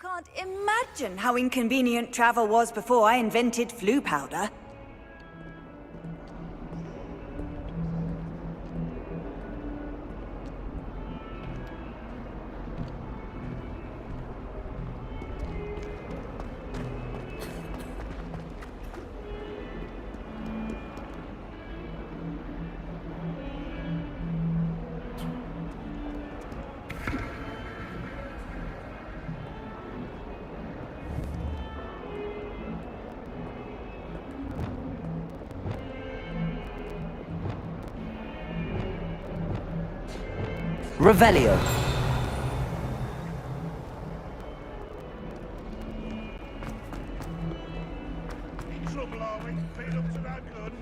Can't imagine how inconvenient travel was before I invented flu powder. Revelio. In trouble, are we? Been up to no good.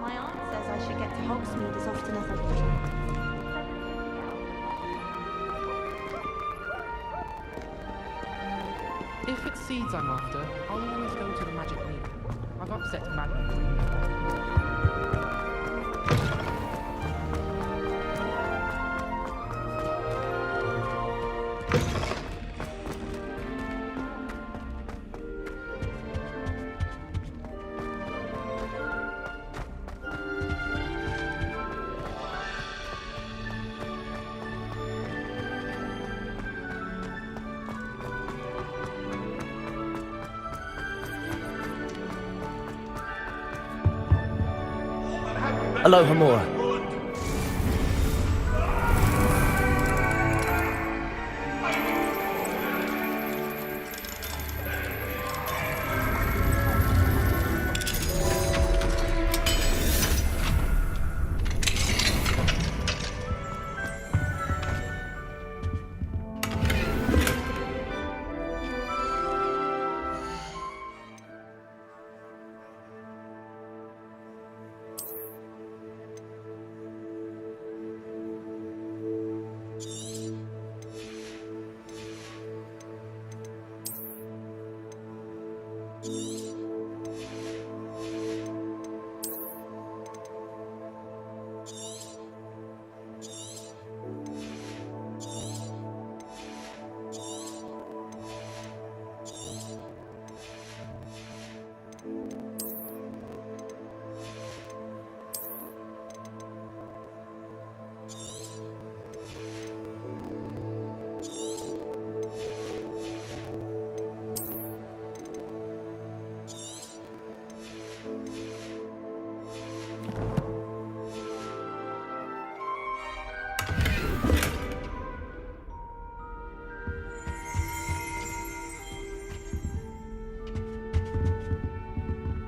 My aunt says I should get to Hogsmeade as often as I can. If it's seeds I'm after, I'll always go to the magic ring. I've upset Madam Green. Aloha Mora.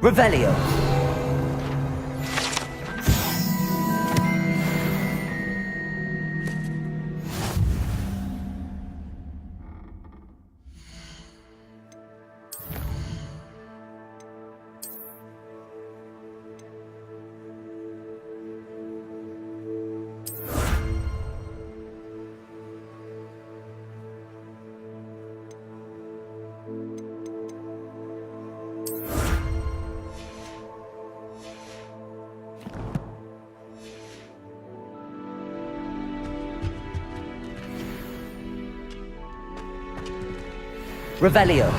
Revelio. Revelio.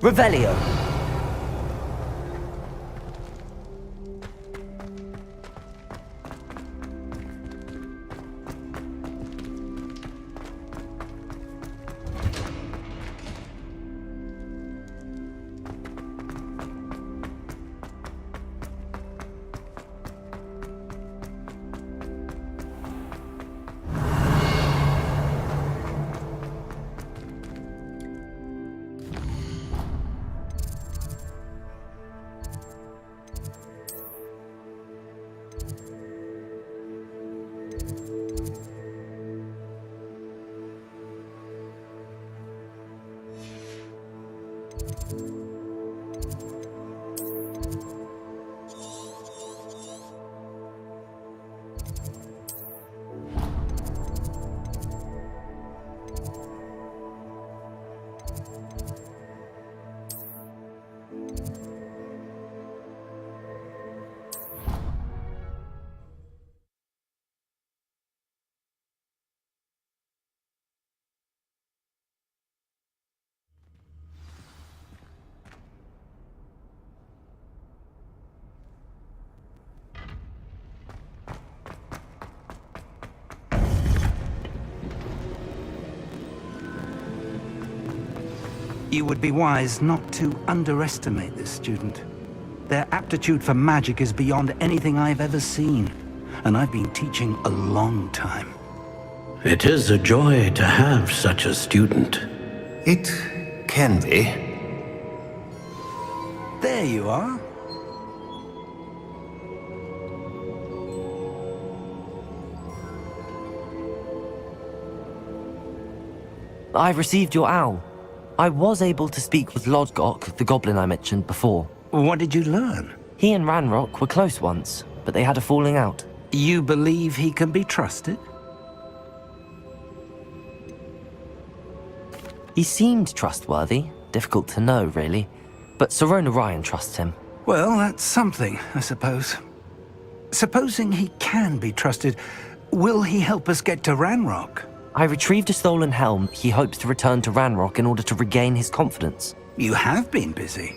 Revelio. You would be wise not to underestimate this student. Their aptitude for magic is beyond anything I've ever seen, and I've been teaching a long time. It is a joy to have such a student. It can be. There you are. I've received your owl. I was able to speak with Lodgok, the goblin I mentioned before. What did you learn? He and Ranrock were close once, but they had a falling out. You believe he can be trusted? He seemed trustworthy. Difficult to know, really. But Sirona Ryan trusts him. Well, that's something, I suppose. Supposing he can be trusted, will he help us get to Ranrock? I retrieved a stolen helm. He hopes to return to Ranrock in order to regain his confidence. You have been busy.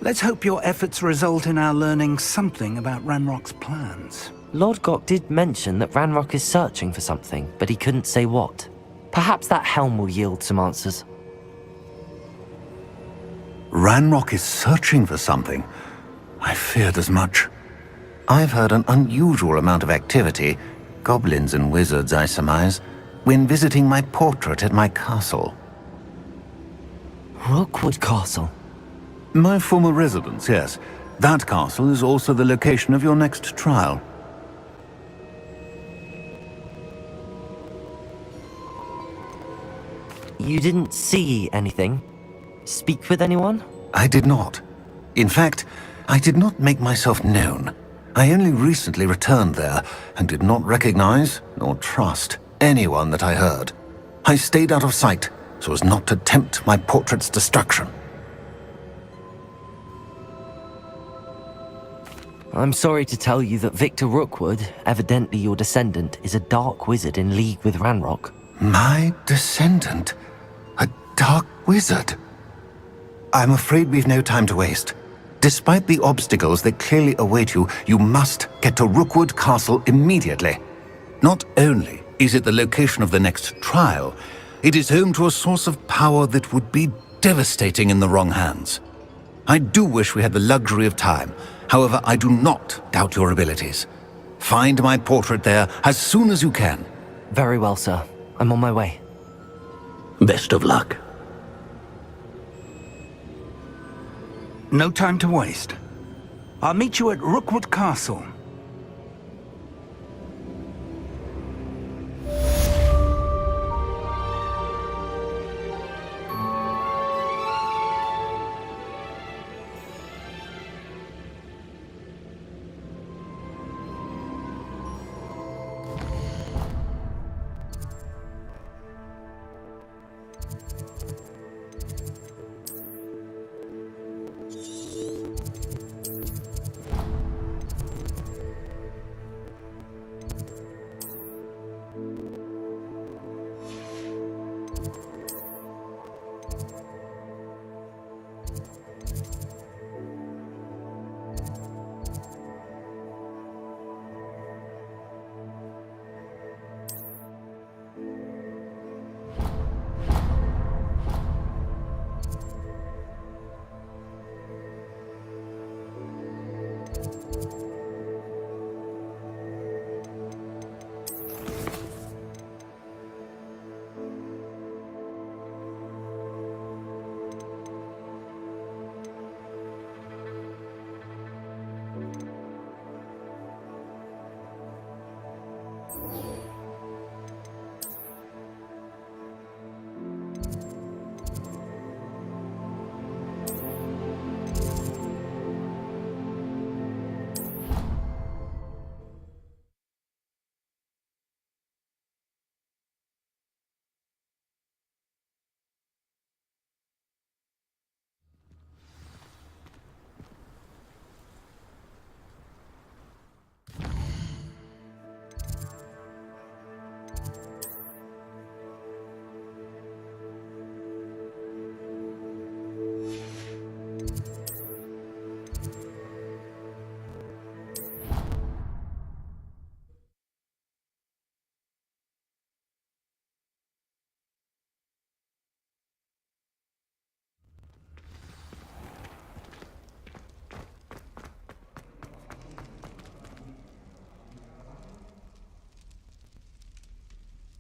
Let's hope your efforts result in our learning something about Ranrock's plans. Lodgok did mention that Ranrock is searching for something, but he couldn't say what. Perhaps that helm will yield some answers. Ranrock is searching for something. I feared as much. I've heard an unusual amount of activity, goblins and wizards, I surmise, when visiting my portrait at my castle. Rookwood Castle? My former residence, yes. That castle is also the location of your next trial. You didn't see anything? Speak with anyone? I did not. In fact, I did not make myself known. I only recently returned there and did not recognize nor trust anyone that I heard. I stayed out of sight so as not to tempt my portrait's destruction. I'm sorry to tell you that Victor Rookwood, evidently your descendant, is a dark wizard in league with Ranrock. My descendant? A dark wizard? I'm afraid we've no time to waste. Despite the obstacles that clearly await you, you must get to Rookwood Castle immediately. Not only is it the location of the next trial, it is home to a source of power that would be devastating in the wrong hands. I do wish we had the luxury of time. However, I do not doubt your abilities. Find my portrait there as soon as you can. Very well, sir. I'm on my way. Best of luck. No time to waste. I'll meet you at Rookwood Castle.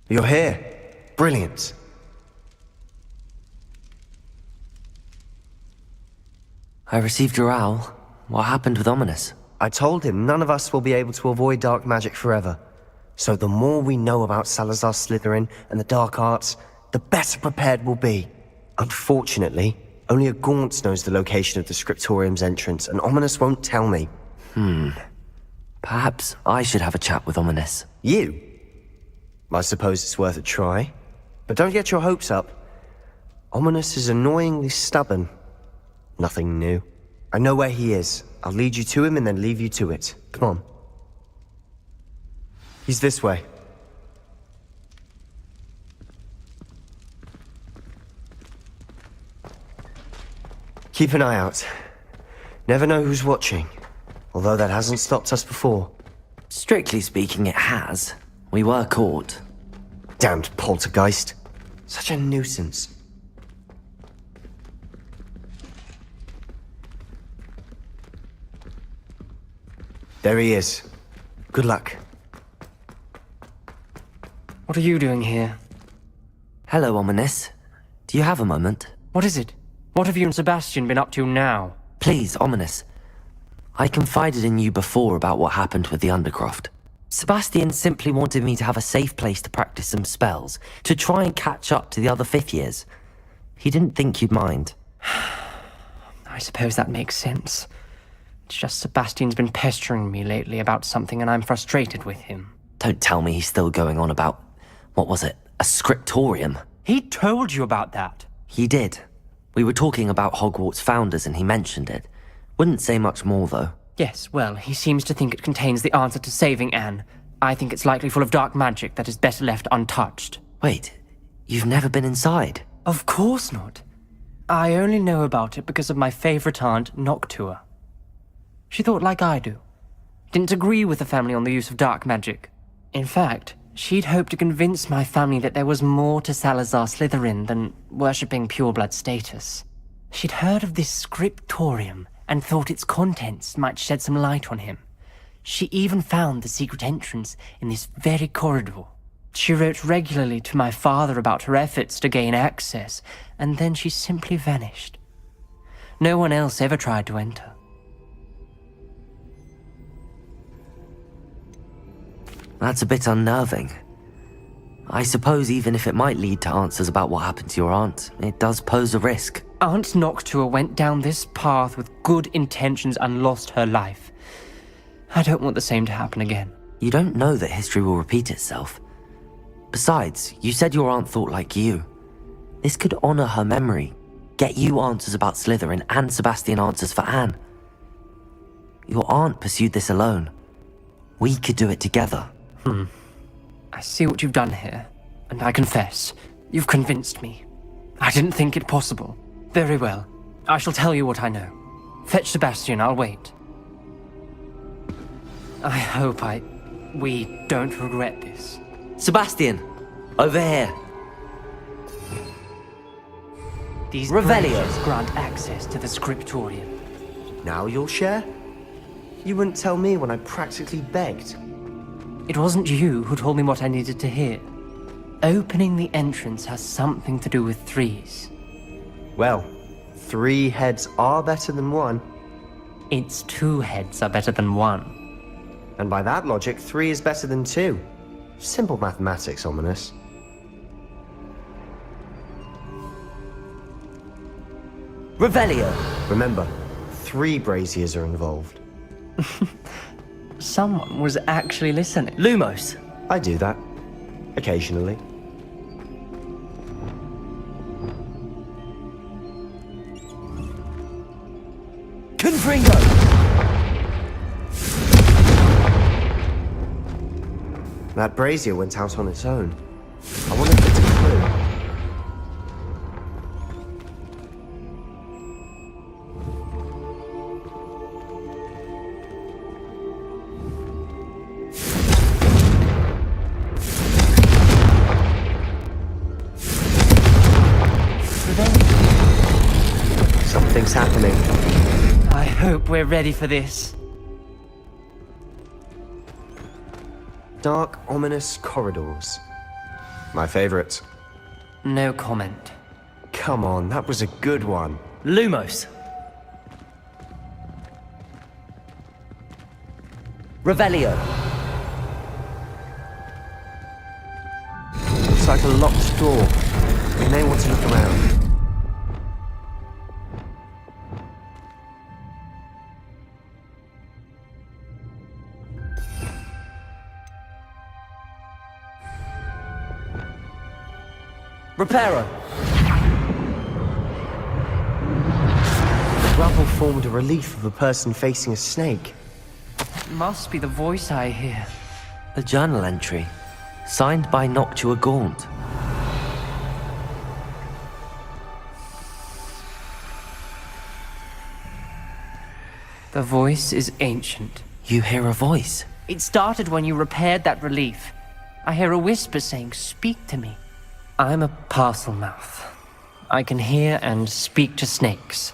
You're here. Brilliant. I received your owl. What happened with Ominous? I told him none of us will be able to avoid dark magic forever. So the more we know about Salazar Slytherin and the dark arts, the better prepared we'll be. Unfortunately, only a Gaunt knows the location of the Scriptorium's entrance, and Ominous won't tell me. Perhaps I should have a chat with Ominous. You? I suppose it's worth a try. But don't get your hopes up. Ominous is annoyingly stubborn. Nothing new. I know where he is. I'll lead you to him and then leave you to it. Come on. He's this way. Keep an eye out. Never know who's watching. Although that hasn't stopped us before. Strictly speaking, it has. We were caught. Damned poltergeist. Such a nuisance. There he is. Good luck. What are you doing here? Hello, Ominous. Do you have a moment? What is it? What have you and Sebastian been up to now? Please, Ominous. I confided in you before about what happened with the Undercroft. Sebastian simply wanted me to have a safe place to practice some spells, to try and catch up to the other fifth years. He didn't think you'd mind. I suppose that makes sense. It's just Sebastian's been pestering me lately about something and I'm frustrated with him. Don't tell me he's still going on about, what was it, a scriptorium? He told you about that? He did. We were talking about Hogwarts founders and he mentioned it. Wouldn't say much more, though. Yes, well, he seems to think it contains the answer to saving Anne. I think it's likely full of dark magic that is better left untouched. Wait, you've never been inside? Of course not. I only know about it because of my favorite aunt, Noctua. She thought like I do. Didn't agree with the family on the use of dark magic. In fact, she'd hoped to convince my family that there was more to Salazar Slytherin than worshipping pureblood status. She'd heard of this scriptorium and thought its contents might shed some light on him. She even found the secret entrance in this very corridor. She wrote regularly to my father about her efforts to gain access, and then she simply vanished. No one else ever tried to enter. That's a bit unnerving. I suppose even if it might lead to answers about what happened to your aunt, it does pose a risk. Aunt Noctua went down this path with good intentions and lost her life. I don't want the same to happen again. You don't know that history will repeat itself. Besides, you said your aunt thought like you. This could honor her memory, get you answers about Slytherin and Sebastian answers for Anne. Your aunt pursued this alone. We could do it together. I see what you've done here, and I confess, you've convinced me. I didn't think it possible. Very well. I shall tell you what I know. Fetch Sebastian, I'll wait. I hope we don't regret this. Sebastian, over here. These Revelio. bridges grant access to the scriptorium. Now you'll share? You wouldn't tell me when I practically begged. It wasn't you who told me what I needed to hear. Opening the entrance has something to do with threes. Well, 3 heads are better than 1. Its 2 heads are better than 1. And by that logic, 3 is better than 2. Simple mathematics, Ominous. Revelio. Remember, 3 braziers are involved. Someone was actually listening. Lumos. I do that. Occasionally. Confringo. That brazier went out on its own. I wonder if it's a clue. Something's happening. I hope we're ready for this. Dark, ominous corridors. My favorite. No comment. Come on, that was a good one. Lumos. Revelio. Looks like a locked door. We may want to look around. Reparo. The rubble formed a relief of a person facing a snake. It must be the voice I hear. A journal entry, signed by Noctua Gaunt. The voice is ancient. You hear a voice. It started when you repaired that relief. I hear a whisper saying, "Speak to me." I'm a parcel mouth. I can hear and speak to snakes.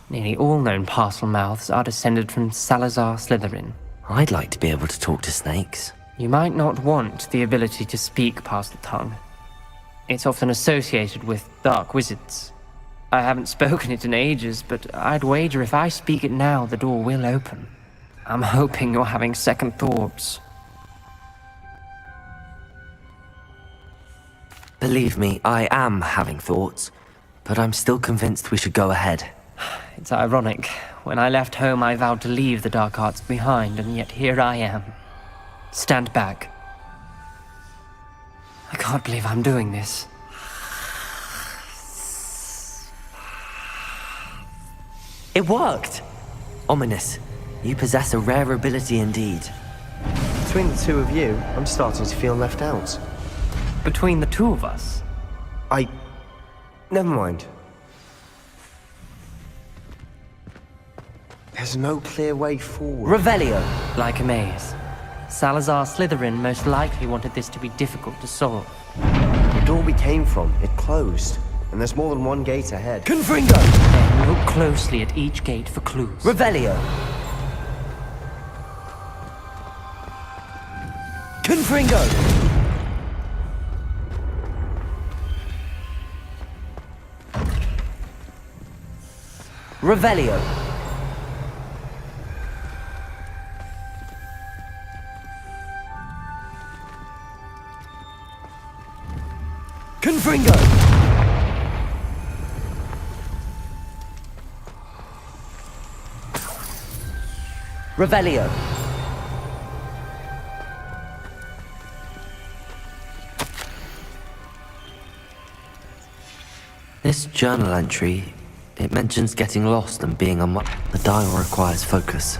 Nearly all known parcel mouths are descended from Salazar Slytherin. I'd like to be able to talk to snakes. You might not want the ability to speak parcel tongue. It's often associated with dark wizards. I haven't spoken it in ages, but I'd wager if I speak it now, the door will open. I'm hoping you're having second thoughts. Believe me, I am having thoughts, but I'm still convinced we should go ahead. It's ironic. When I left home, I vowed to leave the dark arts behind, and yet here I am. Stand back. I can't believe I'm doing this. It worked! Ominous, you possess a rare ability indeed. Between the two of you, I'm starting to feel left out. Between the two of us? Never mind. There's no clear way forward. Revelio. Like a maze. Salazar Slytherin most likely wanted this to be difficult to solve. The door we came from, it closed. And there's more than one gate ahead. Confringo. Then look closely at each gate for clues. Revelio. Confringo. Revelio. Confringo. Revelio. This journal entry, it mentions getting lost and being unwell. The dial requires focus.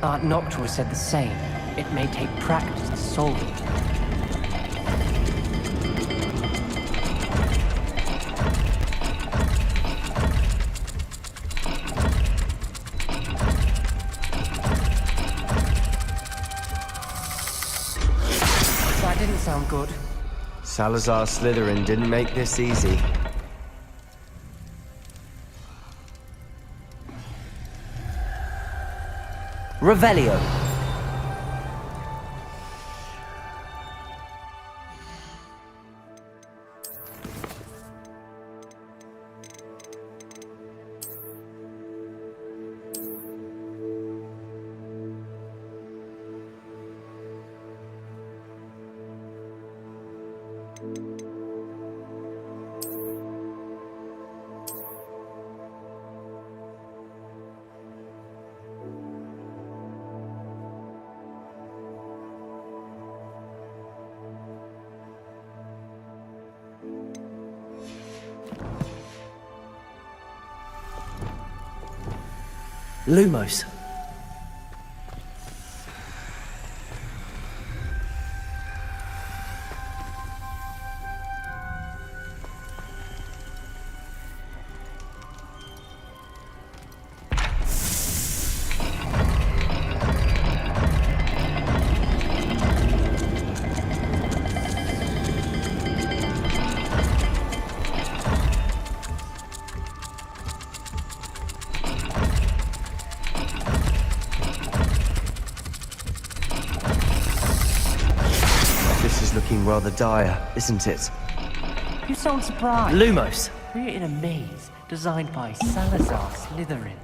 Aunt Noctua said the same. It may take practice to solve it. That didn't sound good. Salazar Slytherin didn't make this easy. Revelio. Lumos. This is looking rather dire, isn't it? You sound surprised. Lumos. We're in a maze designed by Salazar Slytherin.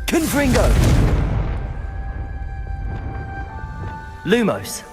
Confringo. Lumos.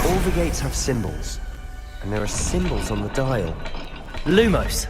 All the gates have symbols, and there are symbols on the dial. Lumos.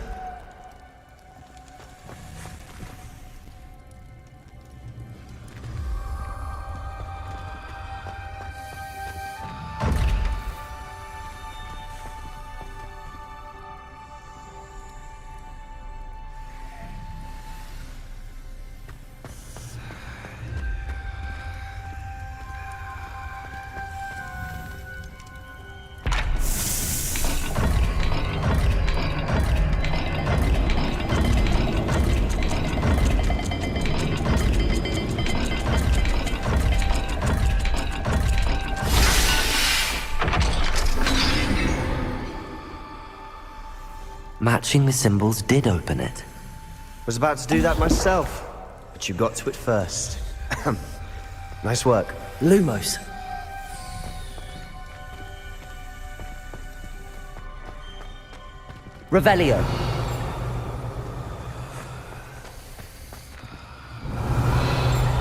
Matching the symbols did open it. Was about to do that myself, but you got to it first. Nice work. Lumos. Revelio.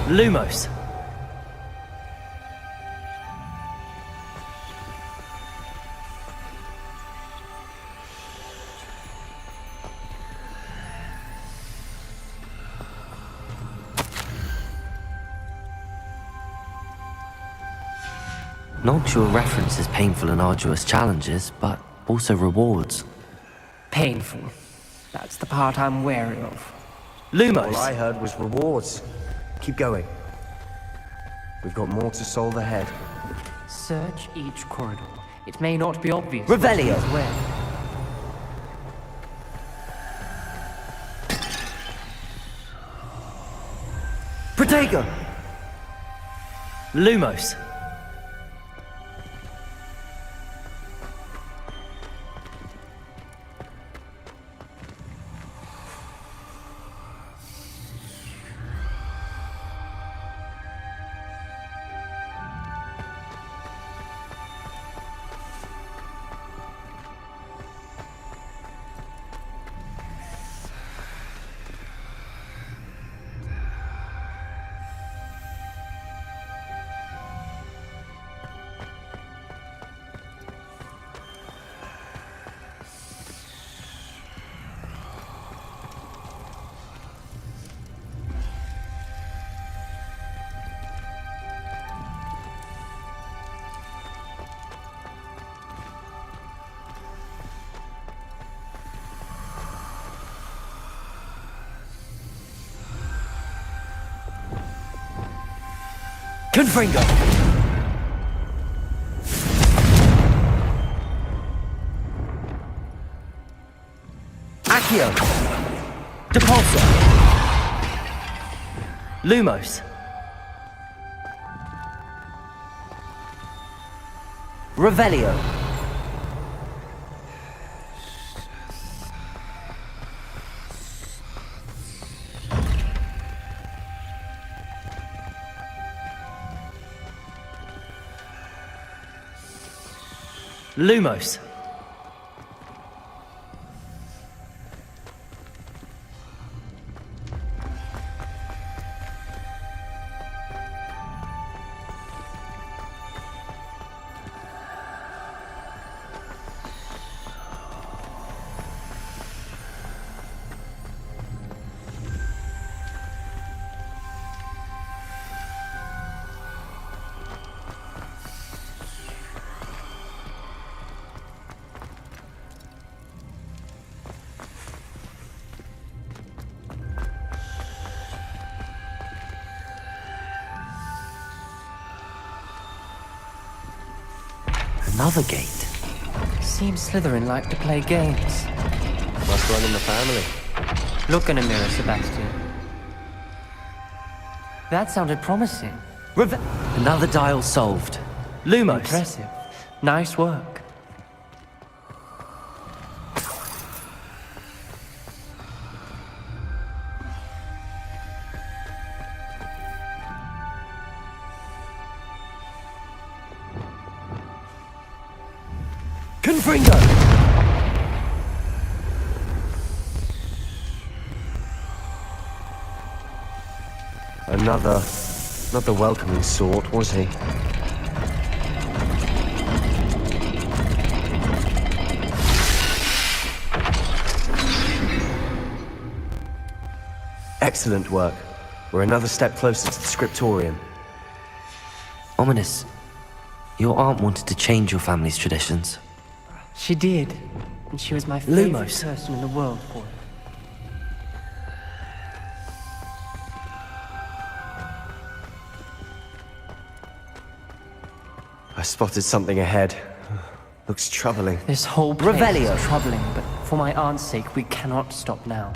Lumos. Noctua references painful and arduous challenges, but also rewards. Painful. That's the part I'm wary of. Lumos! All I heard was rewards. Keep going. We've got more to solve ahead. Search each corridor. It may not be obvious. Revelio! Where? Protego! Lumos! Confringo! Accio! Depulso! Lumos! Revelio! Lumos. Another gate. Seems Slytherin like to play games. Must run in the family. Look in a mirror, Sebastian. That sounded promising. Another dial solved. Lumos. Impressive. Nice work. Confringo! Not the welcoming sort, was he? Excellent work. We're another step closer to the scriptorium. Ominous. Your aunt wanted to change your family's traditions. She did. And she was my favorite Lumos. person in the world for it. I spotted something ahead. Looks troubling. This whole place Revelio. is troubling, but for my aunt's sake, we cannot stop now.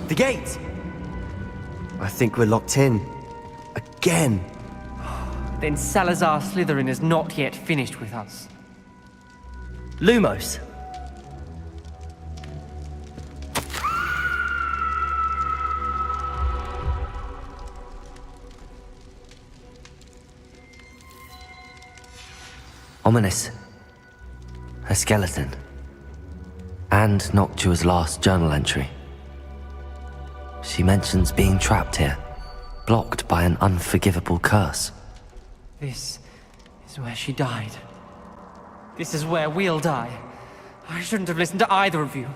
The gate! I think we're locked in. Again! Then Salazar Slytherin is not yet finished with us. Lumos. Ominous. A skeleton. And Noctua's last journal entry. She mentions being trapped here, blocked by an unforgivable curse. This is where she died. This is where we'll die. I shouldn't have listened to either of you.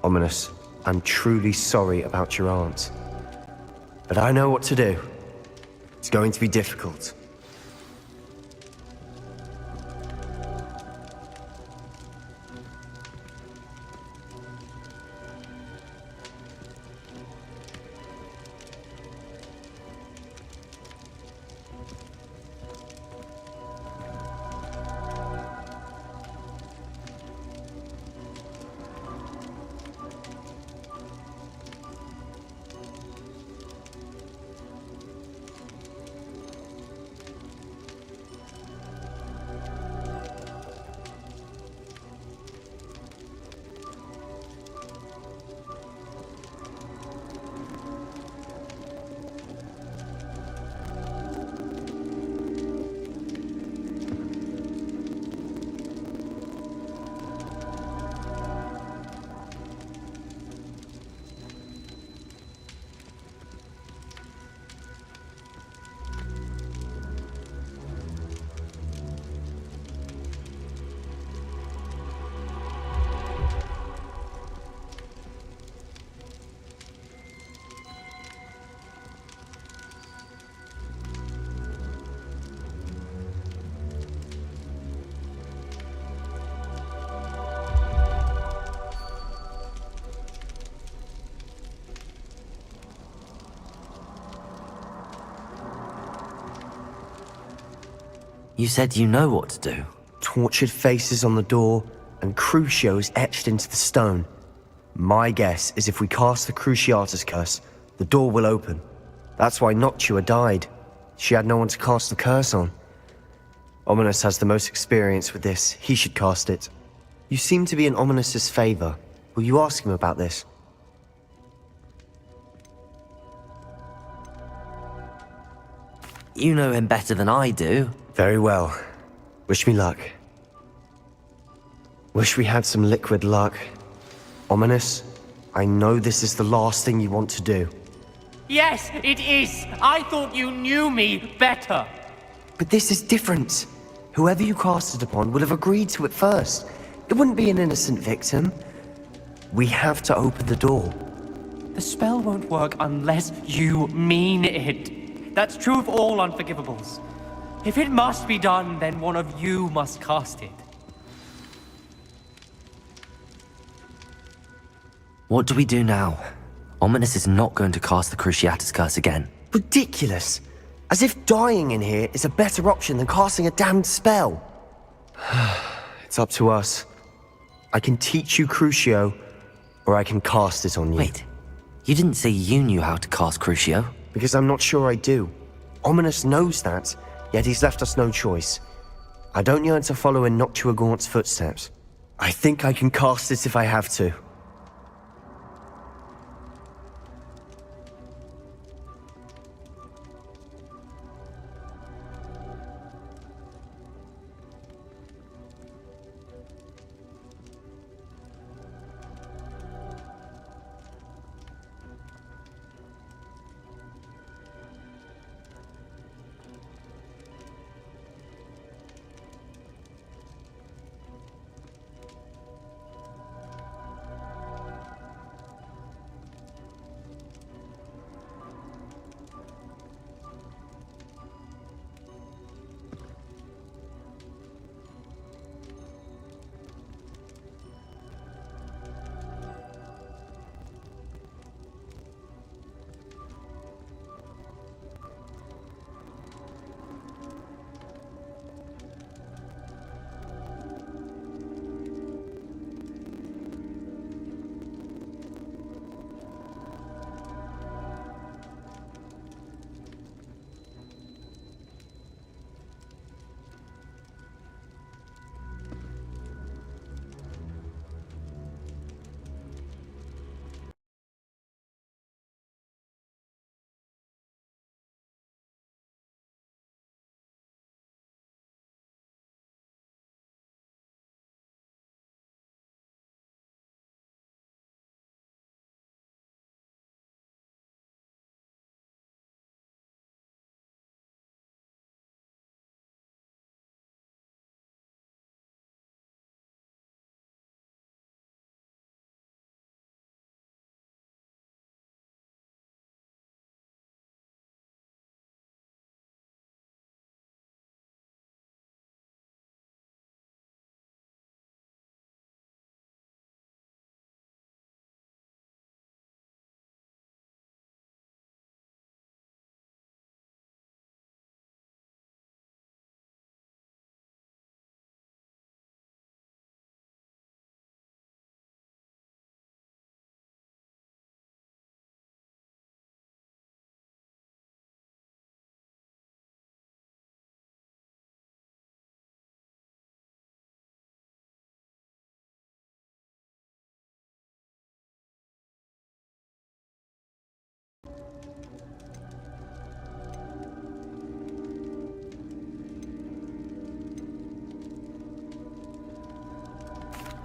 Ominous, I'm truly sorry about your aunt. But I know what to do. It's going to be difficult. You said you know what to do. Tortured faces on the door, and Crucios etched into the stone. My guess is if we cast the Cruciatus curse, the door will open. That's why Noctua died. She had no one to cast the curse on. Ominous has the most experience with this. He should cast it. You seem to be in Ominous's favor. Will you ask him about this? You know him better than I do. Very well. Wish me luck. Wish we had some liquid luck. Ominous, I know this is the last thing you want to do. Yes, it is. I thought you knew me better. But this is different. Whoever you cast it upon would have agreed to it first. It wouldn't be an innocent victim. We have to open the door. The spell won't work unless you mean it. That's true of all unforgivables. If it must be done, then one of you must cast it. What do we do now? Ominous is not going to cast the Cruciatus curse again. Ridiculous. As if dying in here is a better option than casting a damned spell. It's up to us. I can teach you Crucio, or I can cast it on you. Wait, you didn't say you knew how to cast Crucio? Because I'm not sure I do. Ominous knows that, yet he's left us no choice. I don't yearn to follow in Noctua Gaunt's footsteps. I think I can cast it if I have to.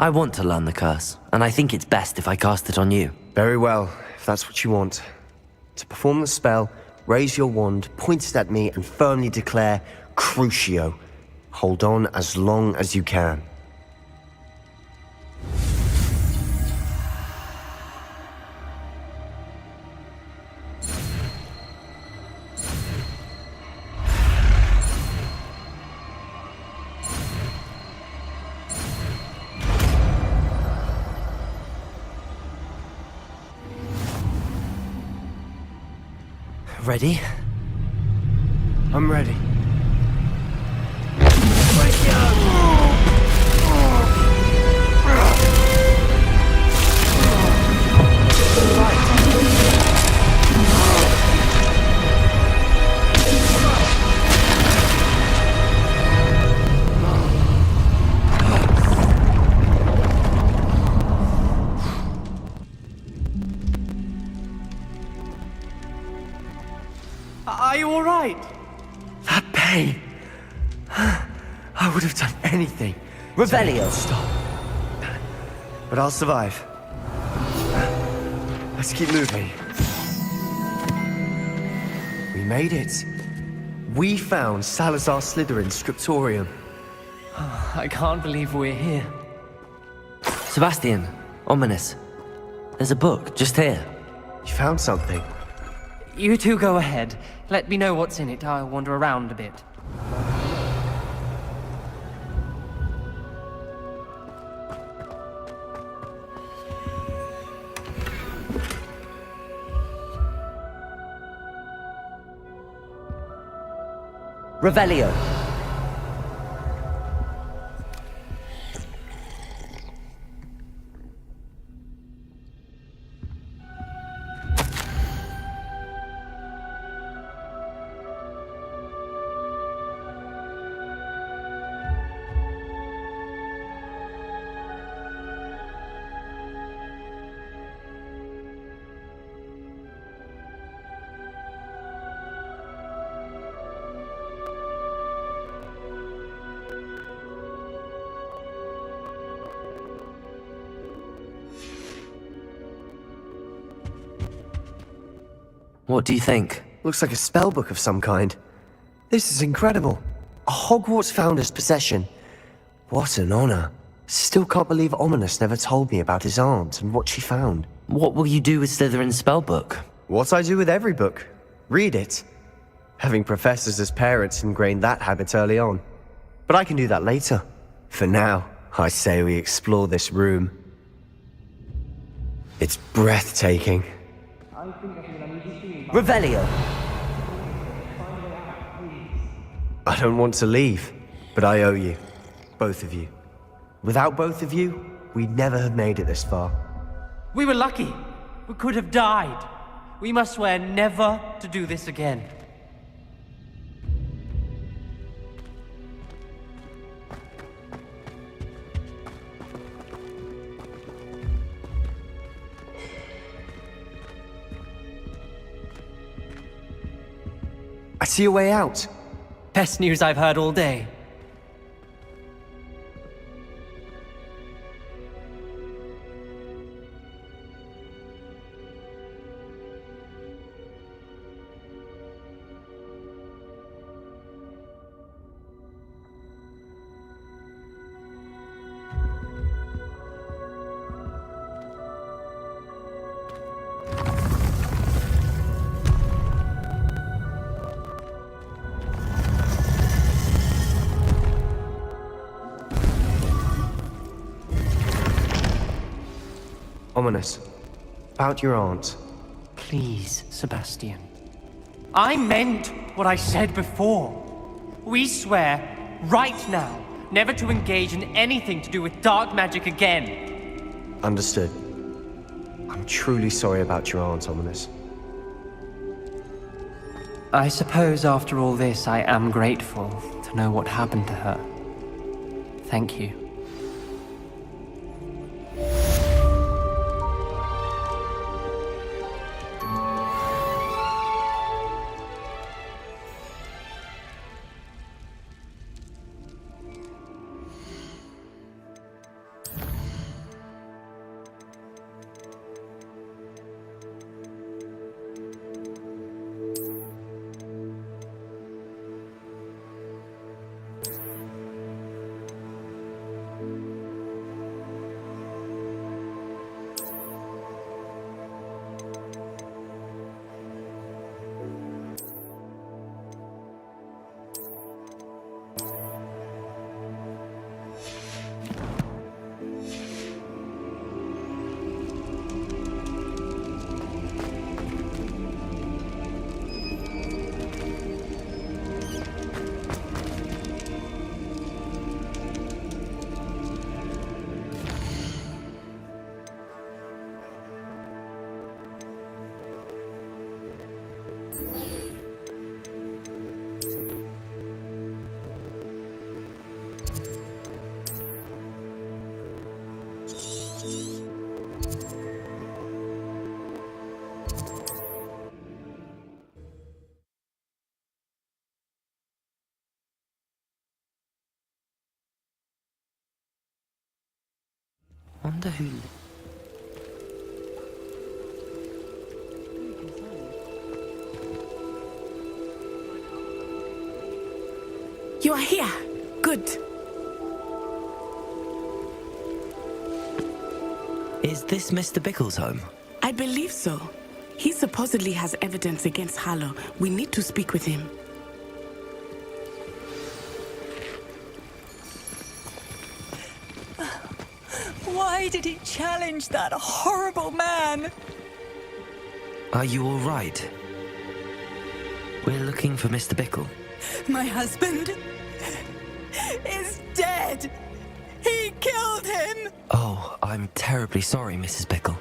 I want to learn the curse, and I think it's best if I cast it on you. Very well, if that's what you want. To perform the spell, raise your wand, point it at me, and firmly declare, Crucio. Hold on as long as you can. Ready? I'm ready. Are you alright? That pain. I would have done anything. Revelio. Stop. But I'll survive. Let's keep moving. We made it. We found Salazar Slytherin's scriptorium. I can't believe we're here. Sebastian, ominous. There's a book just here. You found something. You two go ahead. Let me know what's in it. I'll wander around a bit. Revelio. What do you think? Looks like a spellbook of some kind. This is incredible. A Hogwarts founder's possession. What an honor. Still can't believe Ominous never told me about his aunt and what she found. What will you do with Slytherin's spellbook? What I do with every book. Read it. Having professors as parents ingrained that habit early on. But I can do that later. For now, I say we explore this room. It's breathtaking. Revelio. I don't want to leave, but I owe you. Both of you. Without both of you, we'd never have made it this far. We were lucky. We could have died. We must swear never to do this again. I see a way out. Best news I've heard all day. Ominous. About your aunt. Please, Sebastian. I meant what I said before. We swear, right now, never to engage in anything to do with dark magic again. Understood. I'm truly sorry about your aunt, Ominous. I suppose after all this, I am grateful to know what happened to her. Thank you. Wonder who... You are here. Good. Is this Mr. Bickle's home? I believe so. He supposedly has evidence against Harlow. We need to speak with him. Why did he challenge that horrible man? Are you all right? We're looking for Mr. Bickle. My husband is dead. He killed him. Oh, I'm terribly sorry, Mrs. Bickle.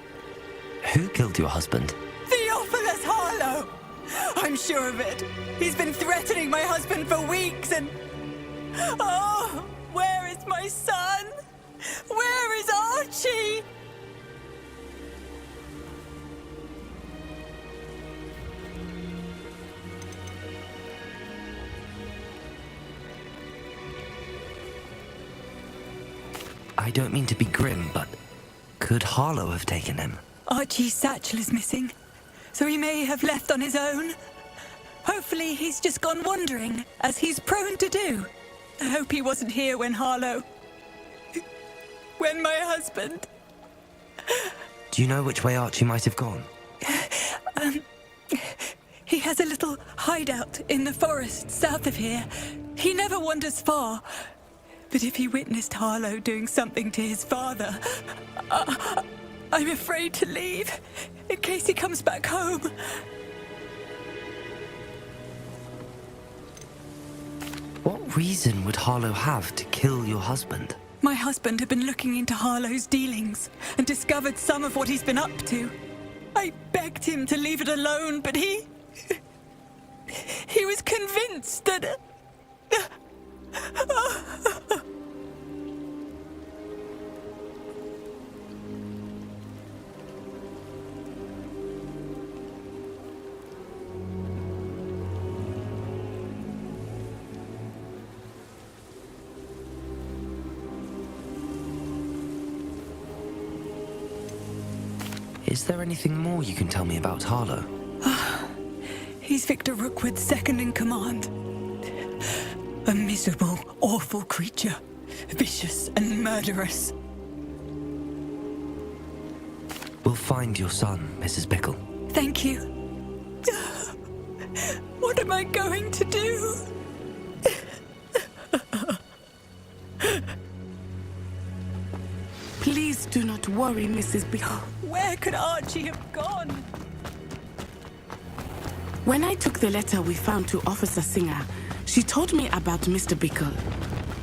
Who killed your husband? Theophilus Harlow. I'm sure of it. He's been threatening my husband for weeks and... Oh, where is my son? Where is Archie? I don't mean to be grim, but could Harlow have taken him? Archie's satchel is missing, so he may have left on his own. Hopefully he's just gone wandering, as he's prone to do. I hope he wasn't here when my husband... Do you know which way Archie might have gone? He has a little hideout in the forest south of here. He never wanders far. But if he witnessed Harlow doing something to his father, I'm afraid to leave, in case he comes back home. What reason would Harlow have to kill your husband? My husband had been looking into Harlow's dealings and discovered some of what he's been up to. I begged him to leave it alone, but he was convinced that... Is there anything more you can tell me about Harlow? He's Victor Rookwood's second in command. A miserable, awful creature. Vicious and murderous. We'll find your son, Mrs. Bickle. Thank you. What am I going to do? Please do not worry, Mrs. Bickle. Where could Archie have gone? When I took the letter we found to Officer Singer, she told me about Mr. Bickle.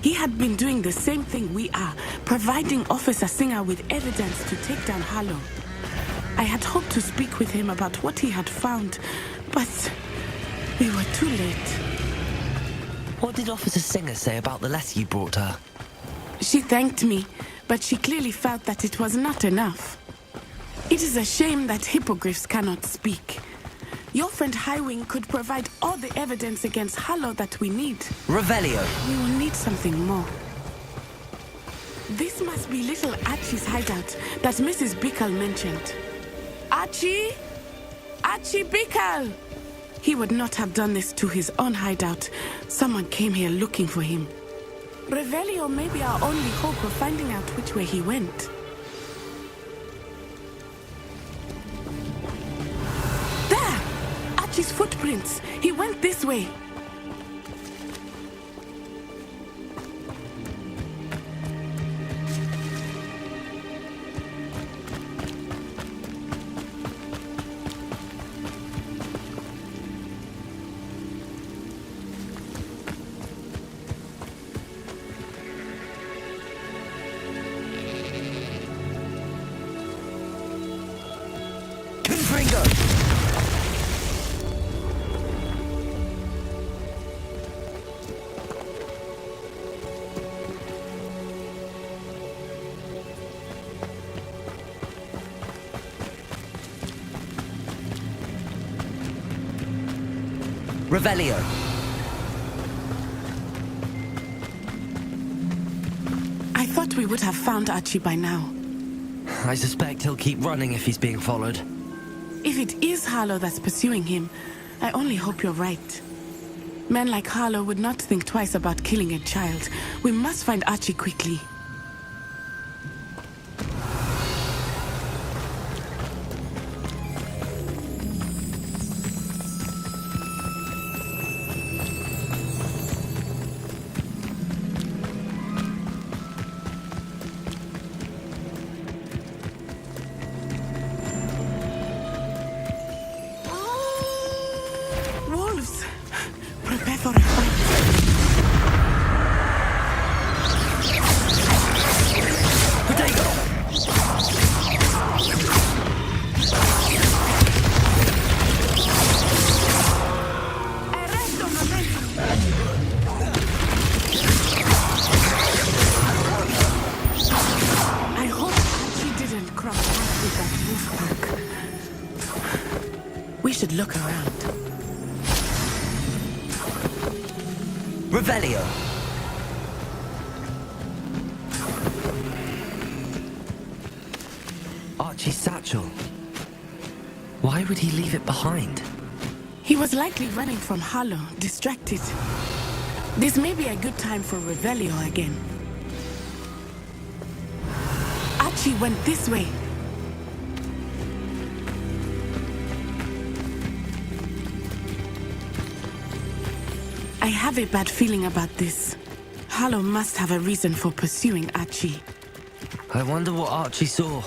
He had been doing the same thing we are, providing Officer Singer with evidence to take down Harlow. I had hoped to speak with him about what he had found, but we were too late. What did Officer Singer say about the letter you brought her? She thanked me, but she clearly felt that it was not enough. It is a shame that hippogriffs cannot speak. Your friend Highwing could provide all the evidence against Harlow that we need. Revelio. We will need something more. This must be little Archie's hideout that Mrs. Bickle mentioned. Archie? Archie Bickle! He would not have done this to his own hideout. Someone came here looking for him. Revelio may be our only hope of finding out which way he went. There! Archie's footprints. He went this way. Revelio. I thought we would have found Archie by now. I suspect he'll keep running if he's being followed. If it is Harlow that's pursuing him, I only hope you're right. Men like Harlow would not think twice about killing a child. We must find Archie quickly. Wolves! Prepare for a fight. I hope she didn't cross paths with that wolf pack. We should look around. Revelio! Archie's satchel. Why would he leave it behind? He was likely running from Harlow, distracted. This may be a good time for Revelio again. Archie went this way. I have a bad feeling about this. Harlow must have a reason for pursuing Archie. I wonder what Archie saw.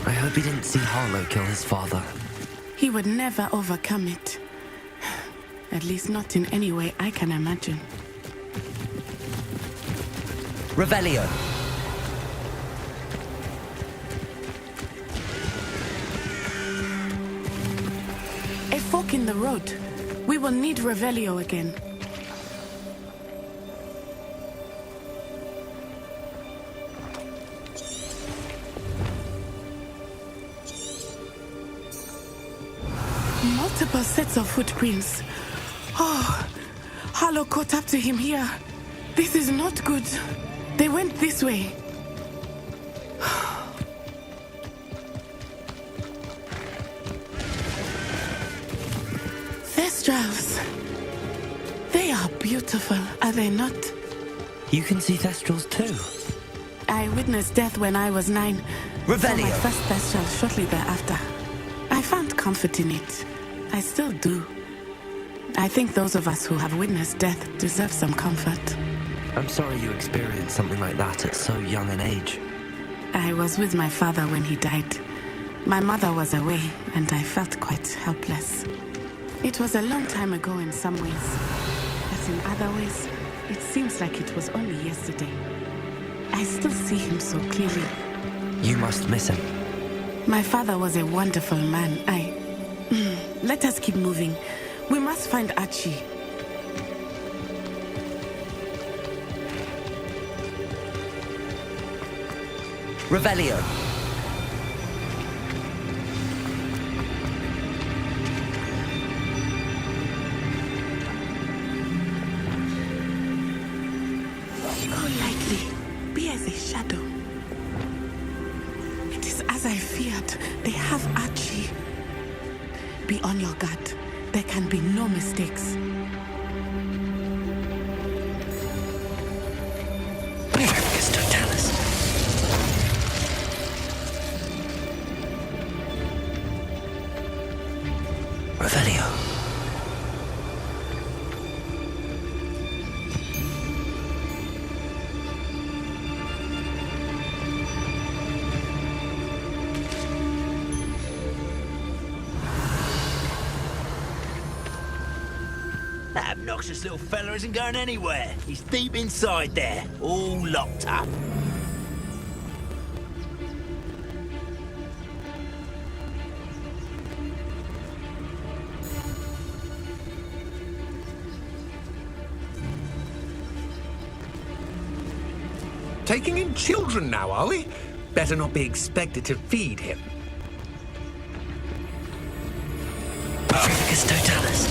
I hope he didn't see Harlow kill his father. He would never overcome it. At least not in any way I can imagine. Revelio! A fork in the road. We will need Revelio again. Multiple sets of footprints. Oh, Harlow caught up to him here. This is not good. They went this way. Thestrals. They are beautiful, are they not? You can see Thestrals too. I witnessed death when I was 9. Revelio. Saw my first Thestral shortly thereafter. I found comfort in it. I still do. I think those of us who have witnessed death deserve some comfort. I'm sorry you experienced something like that at so young an age. I was with my father when he died. My mother was away, and I felt quite helpless. It was a long time ago in some ways, but in other ways, it seems like it was only yesterday. I still see him so clearly. You must miss him. My father was a wonderful man. Let us keep moving. We must find Archie. Revelio! Go lightly. Be as a shadow. It is as I feared. They have Archie. Be on your guard. There can be no mistakes. Revelio. That obnoxious little fella isn't going anywhere. He's deep inside there, all locked up. Taking in children now, are we? Better not be expected to feed him. Africus Totalis.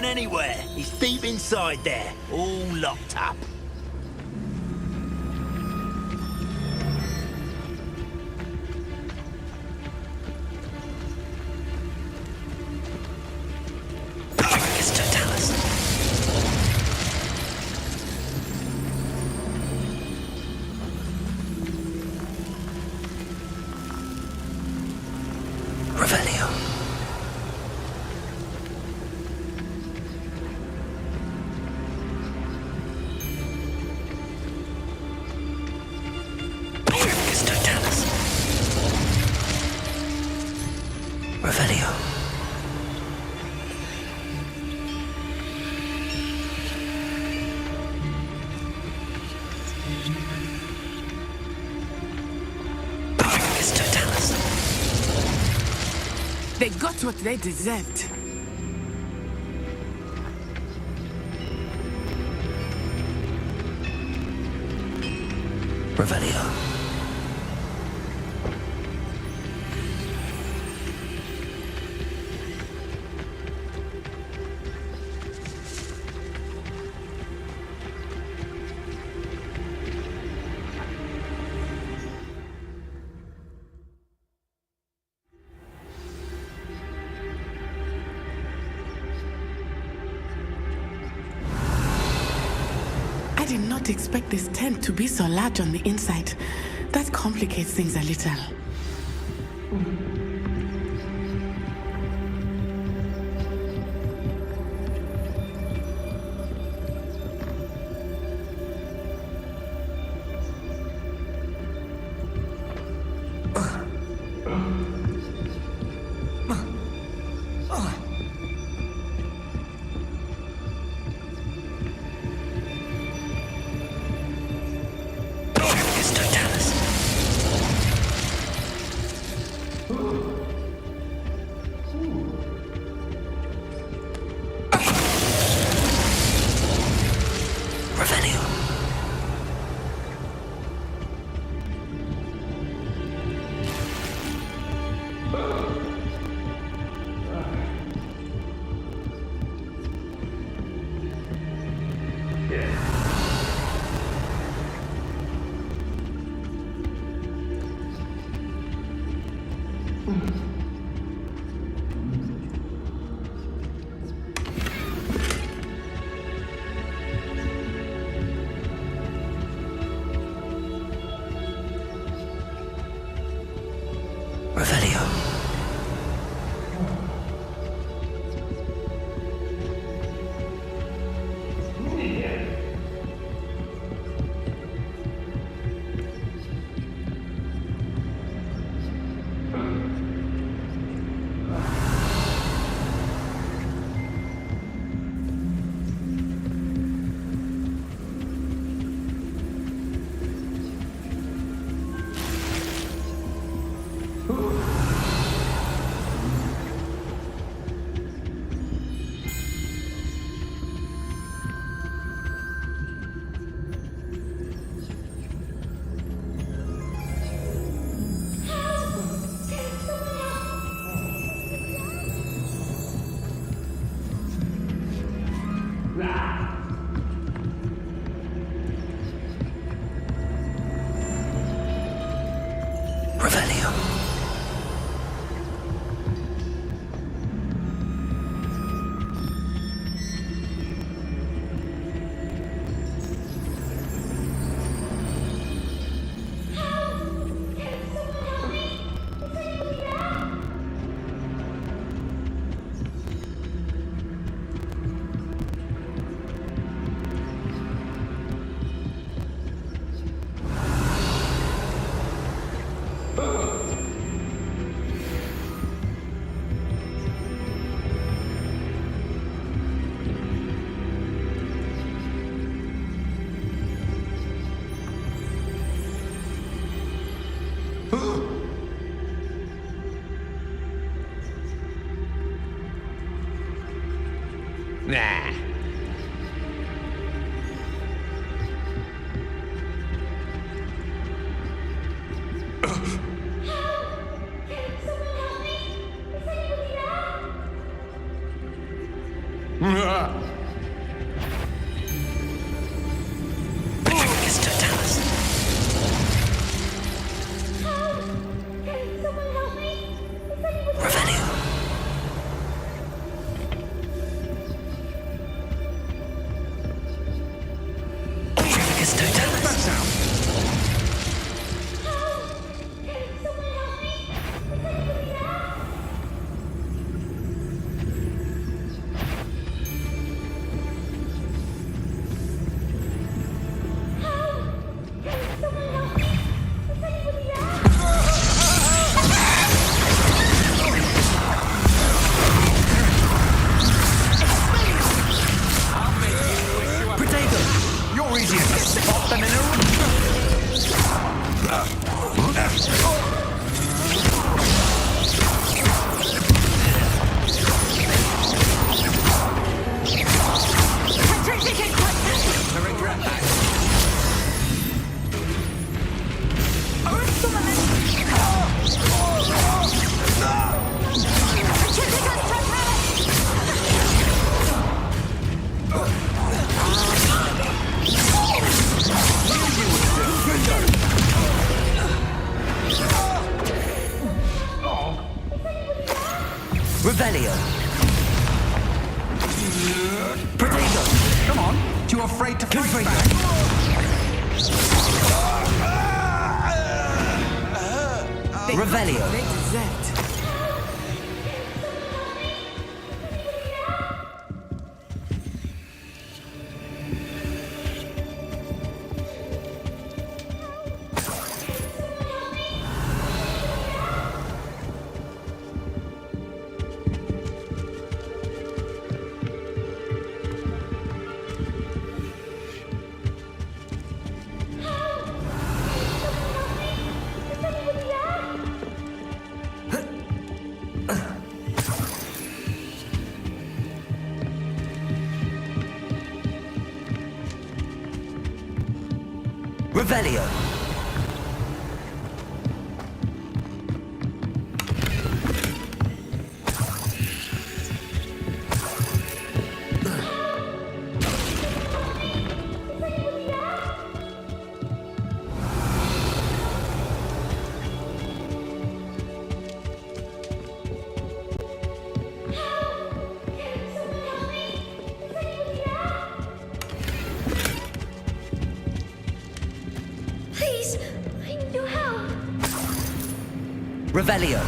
going anywhere. He's deep inside there, all locked up. They got what they deserved. Revelio. I did not expect this tent to be so large on the inside. That complicates things a little. Nah. Just don't tell us. You're easy as a spot them in a... Revelio. Protego. Come on, too afraid to fight back? Revelio. Revelio. Please, I need your help. Revelio.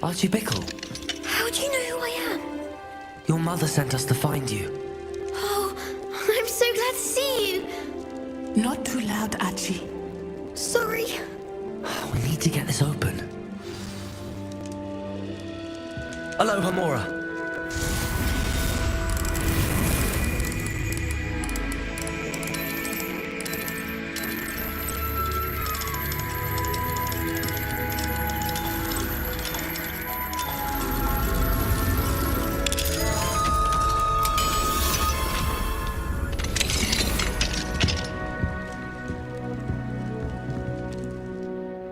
Archie Bickle. How do you know who I am? Your mother sent us to find you. Oh, I'm so glad to see you. Not too loud, Archie. Sorry. We need to get this open. Aloha, Mora.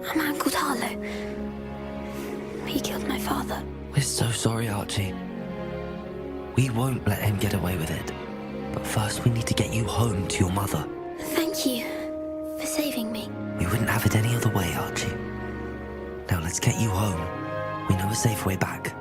A man called Harlow. He killed my father. We're so sorry, Archie. We won't let him get away with it. But first we need to get you home to your mother. Thank you for saving me. We wouldn't have it any other way, Archie. Now let's get you home. We know a safe way back.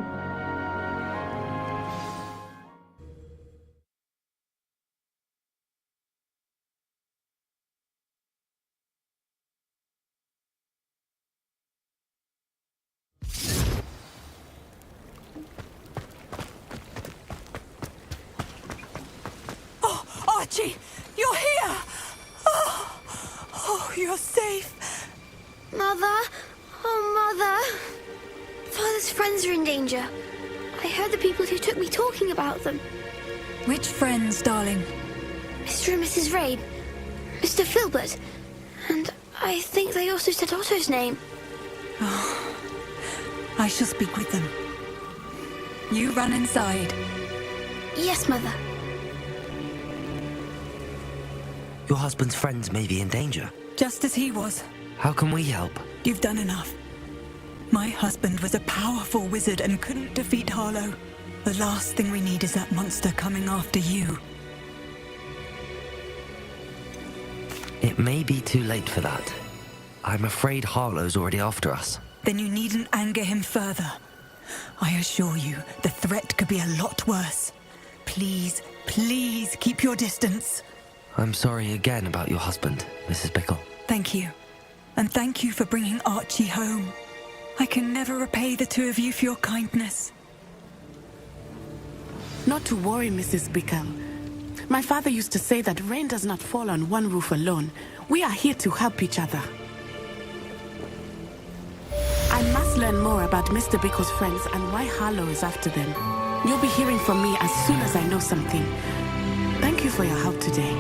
Archie, you're here! Oh, you're safe. Mother? Oh, Mother. Father's friends are in danger. I heard the people who took me talking about them. Which friends, darling? Mr. and Mrs. Rabe, Mr. Filbert, and I think they also said Otto's name. Oh, I shall speak with them. You run inside. Yes, Mother. Your husband's friends may be in danger. Just as he was. How can we help? You've done enough. My husband was a powerful wizard and couldn't defeat Harlow. The last thing we need is that monster coming after you. It may be too late for that. I'm afraid Harlow's already after us. Then you needn't anger him further. I assure you, the threat could be a lot worse. Please, please keep your distance. I'm sorry again about your husband, Mrs. Bickle. Thank you. And thank you for bringing Archie home. I can never repay the two of you for your kindness. Not to worry, Mrs. Bickle. My father used to say that rain does not fall on one roof alone. We are here to help each other. I must learn more about Mr. Bickle's friends and why Harlow is after them. You'll be hearing from me as soon as I know something. Thank you for your help today.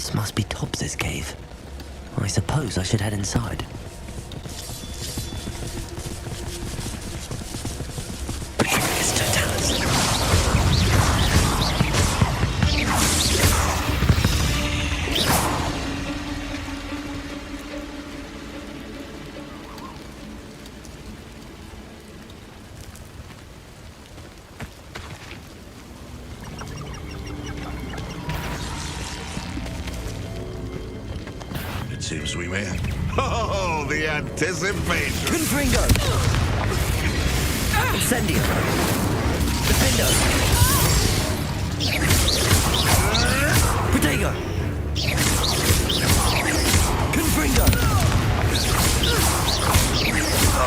This must be Tobbs's cave. I suppose I should head inside. It seems we may. Oh, the anticipation! Confringo! Incendio! Defendo! Protego! Confringo!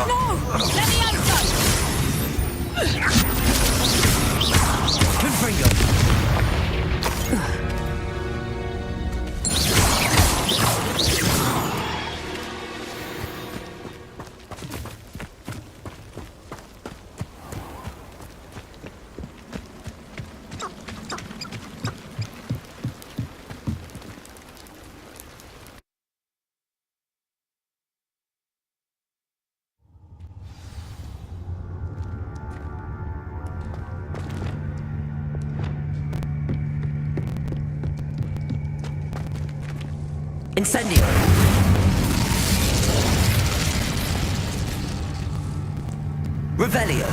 No! Let me outside! Confringo! Incendio! Revelio!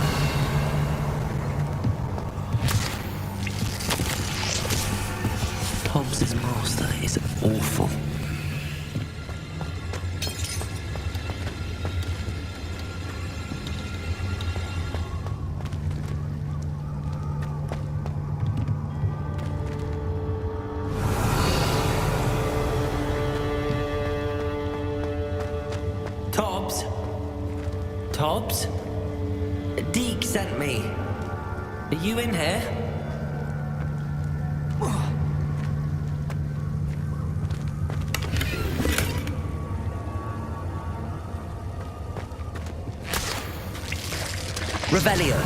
Hobbs's master is awful. Tobbs? Deke sent me. Are you in here? Revelio.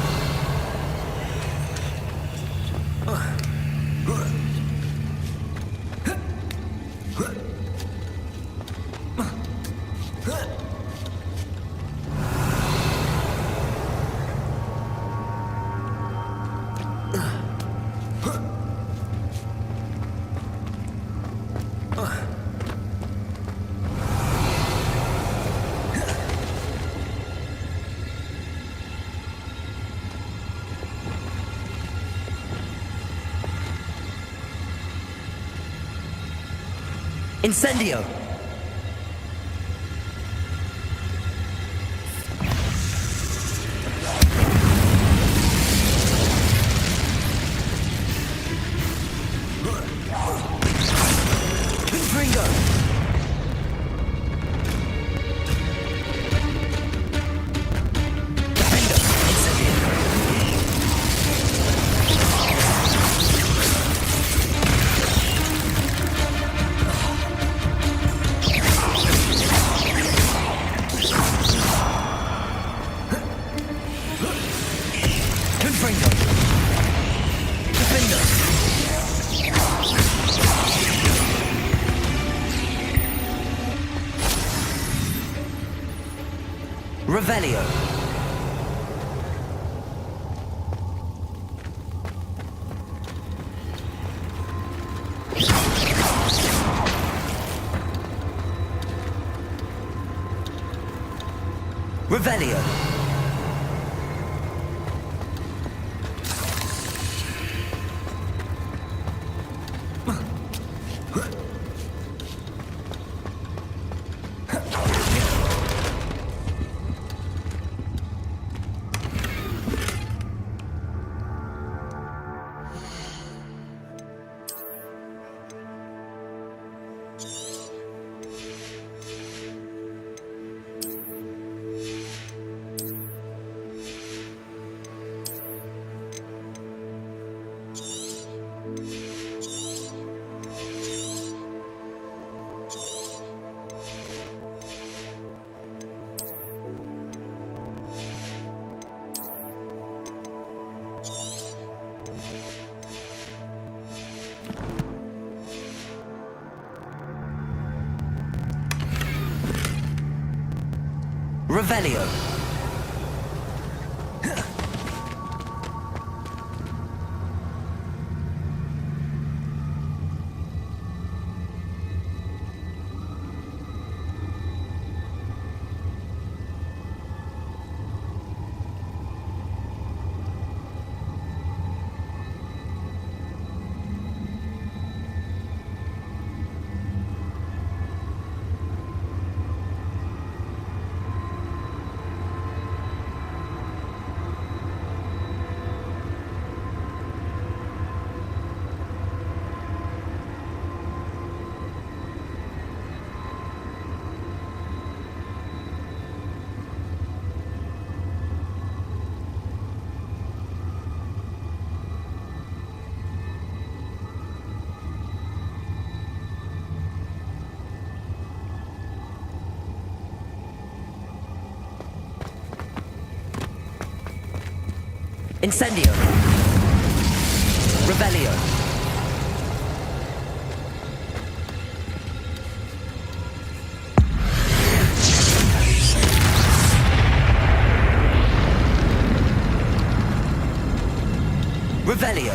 Incendio! Revelio. Revelio. Revelio. Incendio. Revelio. Revelio.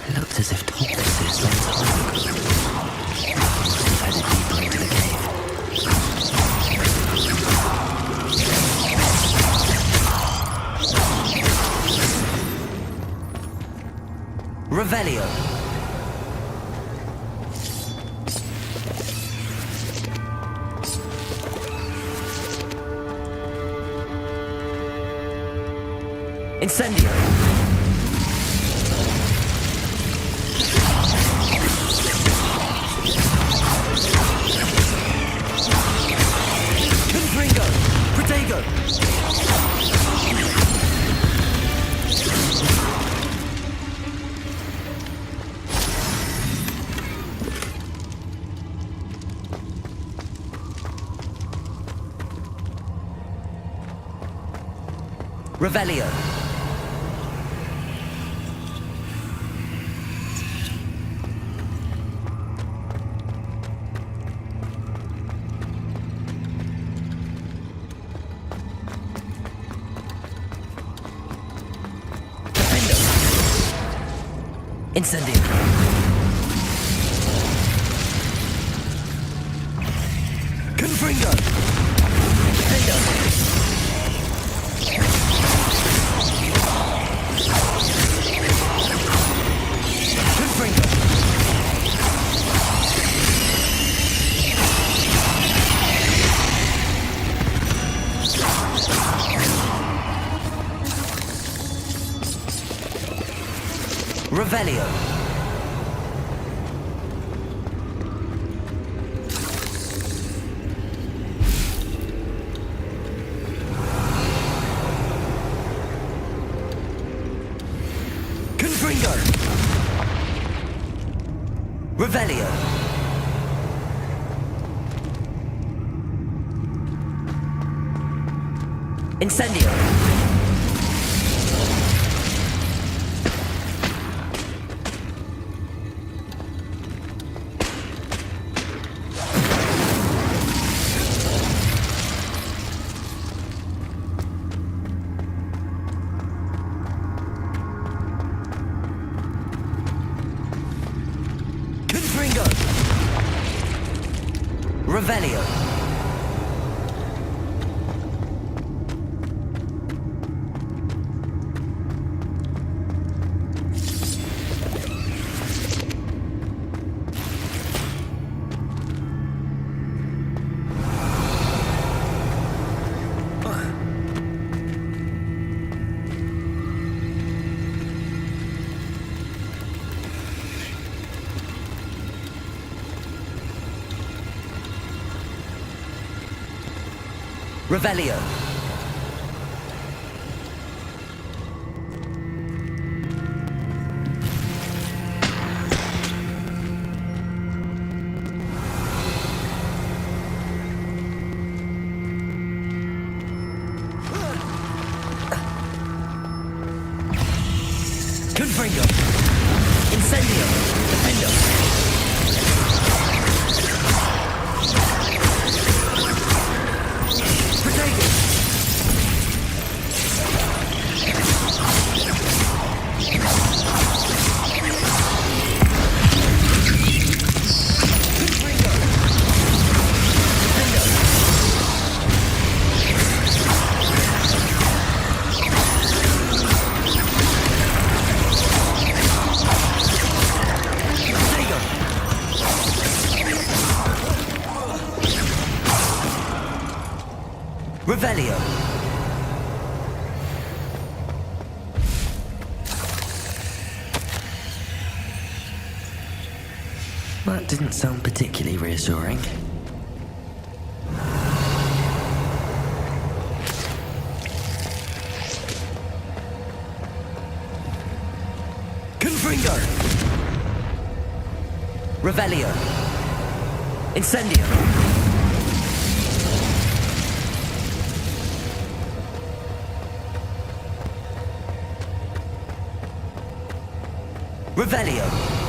It looked as if Hogwarts went to headed deeper into the cave. Revelio. Incendio. Confringo. Protego. Revelio. Defendo. Incendio. Confringo. Defendo. Confringo. Revelio. Confringo. Revelio. Incendio. Confringo. Revelio. Revelio. Revelio. That didn't sound particularly reassuring. Confringo! Revelio. Incendio. Revelio.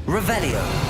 Revelio.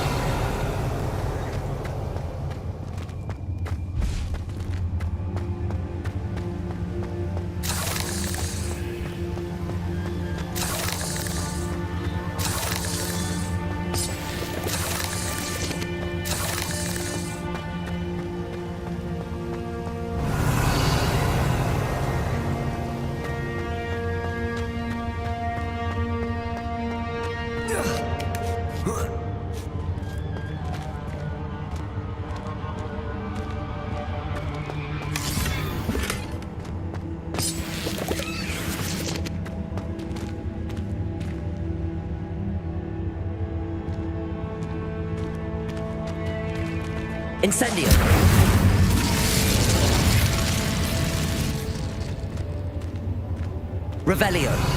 Incendio. Revelio.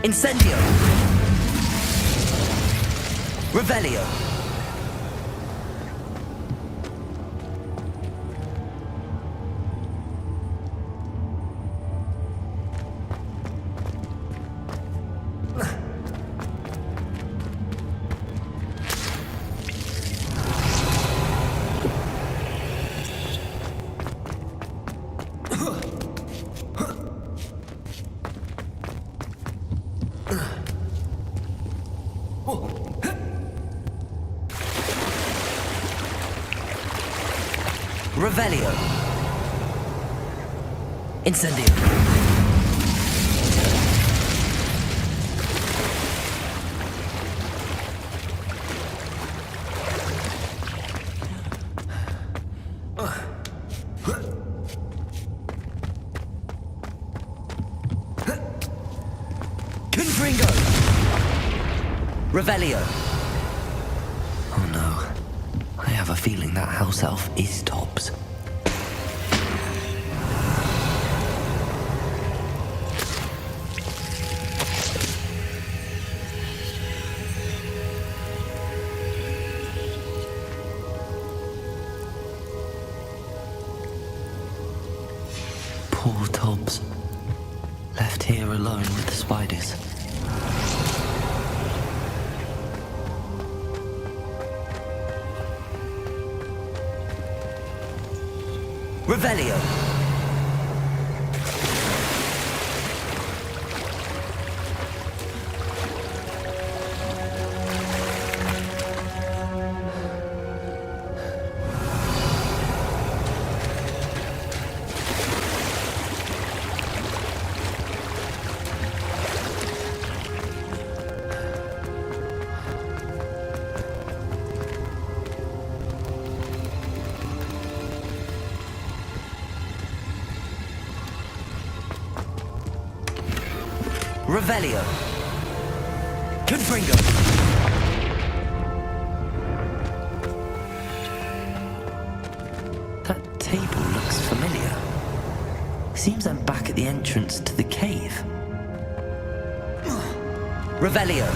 Incendio. Revelio. Revelio. Incendio. Bringo! Revelio! Oh no. I have a feeling that house elf is Tobbs. Poor Tobbs. Left here alone with the spiders. Revelio! Revelio. Confringo. That table looks familiar. Seems I'm back at the entrance to the cave. Revelio.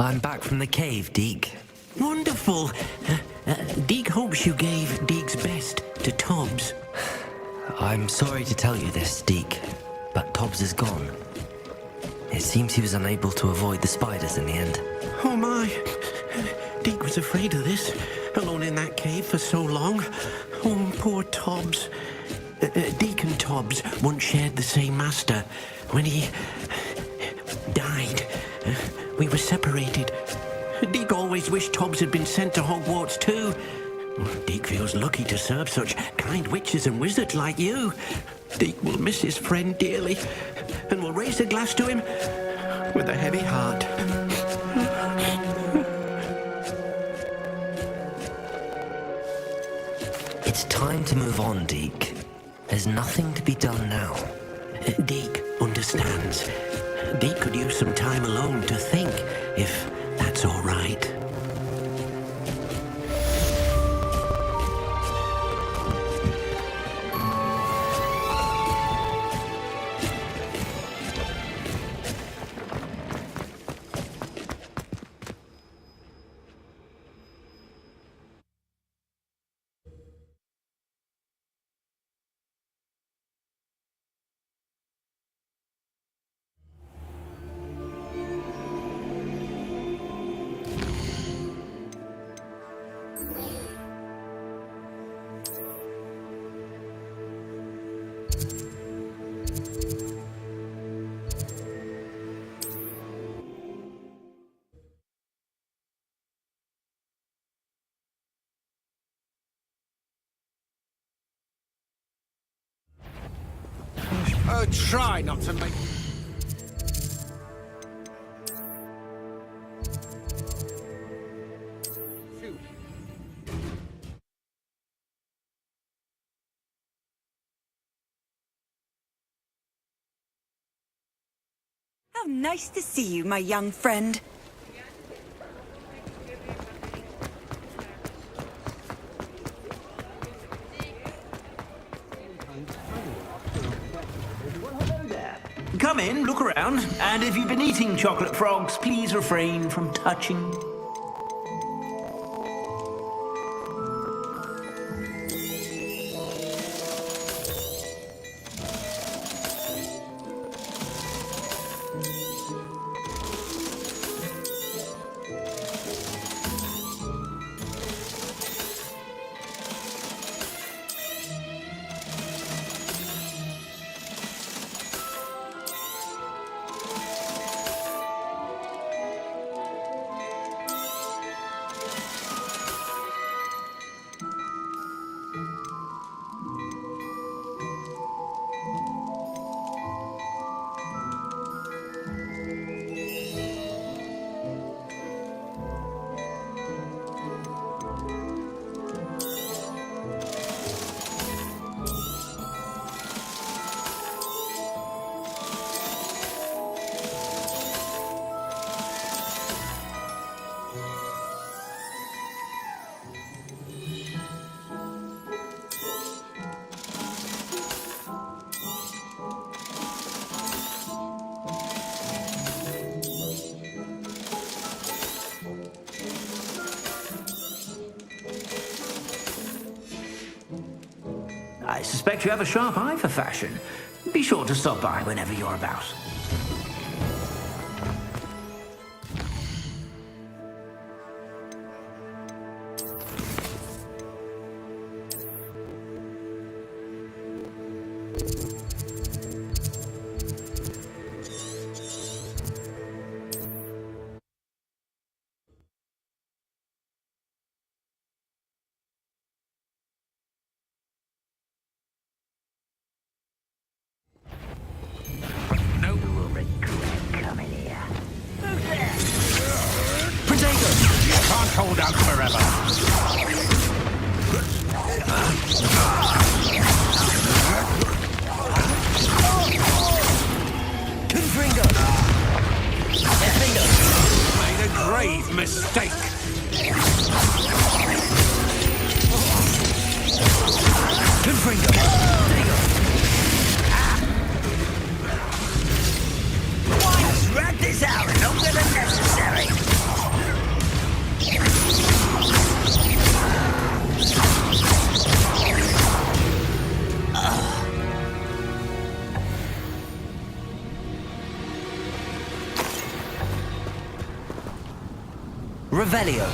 I'm back from the cave, Deke. Wonderful. Deke hopes you gave Deke's best to Tobbs. I'm sorry to tell you this, Deke, but Tobbs is gone. It seems he was unable to avoid the spiders in the end. Oh my. Deke was afraid of this, alone in that cave for so long. Oh, poor Tobbs. Deke and Tobbs once shared the same master. When he died, we were separated. Deke always wished Tobbs had been sent to Hogwarts too. Deke feels lucky to serve such kind witches and wizards like you. Deke will miss his friend dearly, and will raise a glass to him with a heavy heart. It's time to move on, Deke. There's nothing to be done now. Deke understands. Deke could use some time alone to think, if that's all right. Try not to make... How nice to see you, my young friend. Come in, look around, and if you've been eating chocolate frogs, please refrain from touching. I suspect you have a sharp eye for fashion. Be sure to stop by whenever you're about. Hold out forever. Made a grave mistake. Why drag this out longer than necessary? Revelio.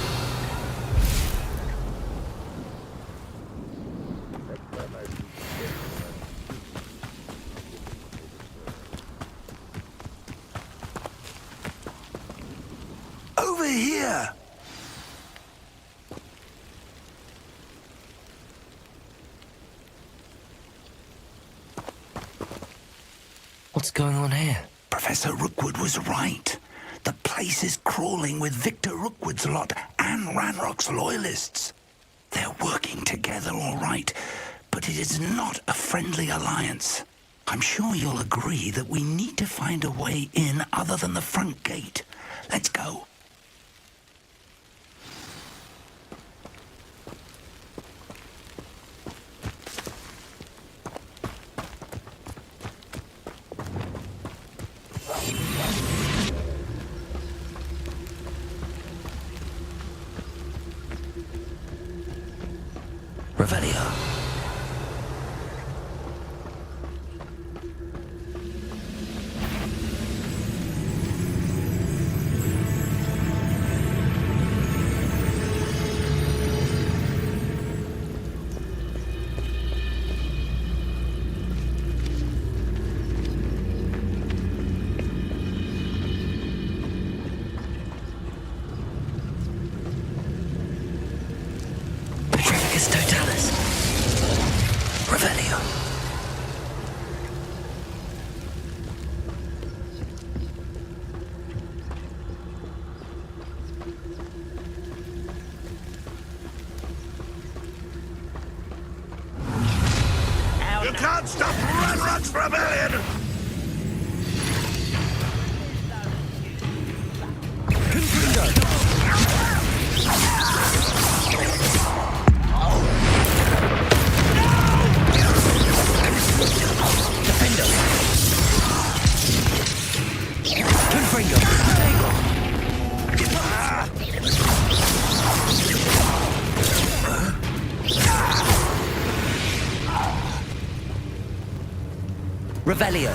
Over here! What's going on here? Professor Rookwood was right. The place is crawling with Victor Rookwood's lot and Ranrock's loyalists. They're working together all right, but it is not a friendly alliance. I'm sure you'll agree that we need to find a way in other than the front gate. Let's go. Revelio. Petrificus totalis. Revelio. You can't stop Ranrock's rebellion! Revelio.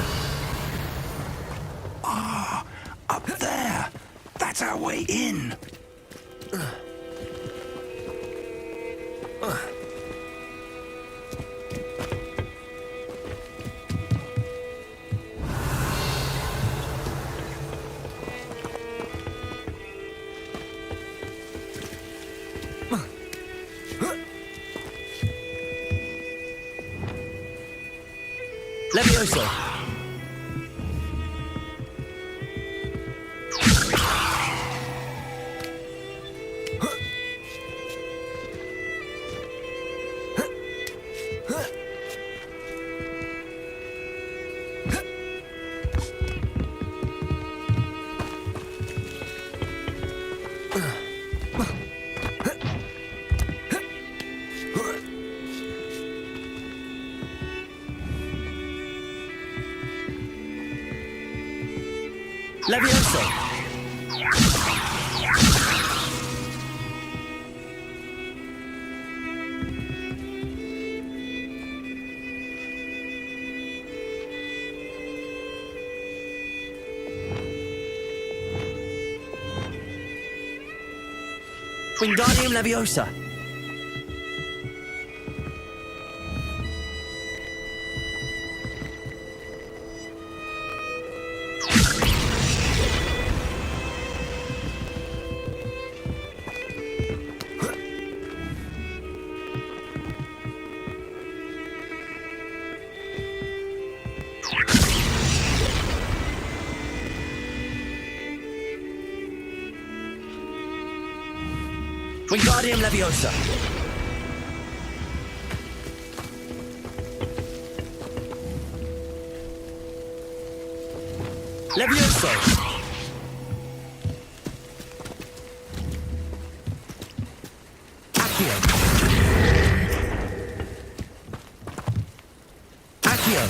Ah, up there. That's our way in. Levioso. Levioso. Wingardium Leviosa. Wingardium Leviosa. Levioso. Accio. Accio.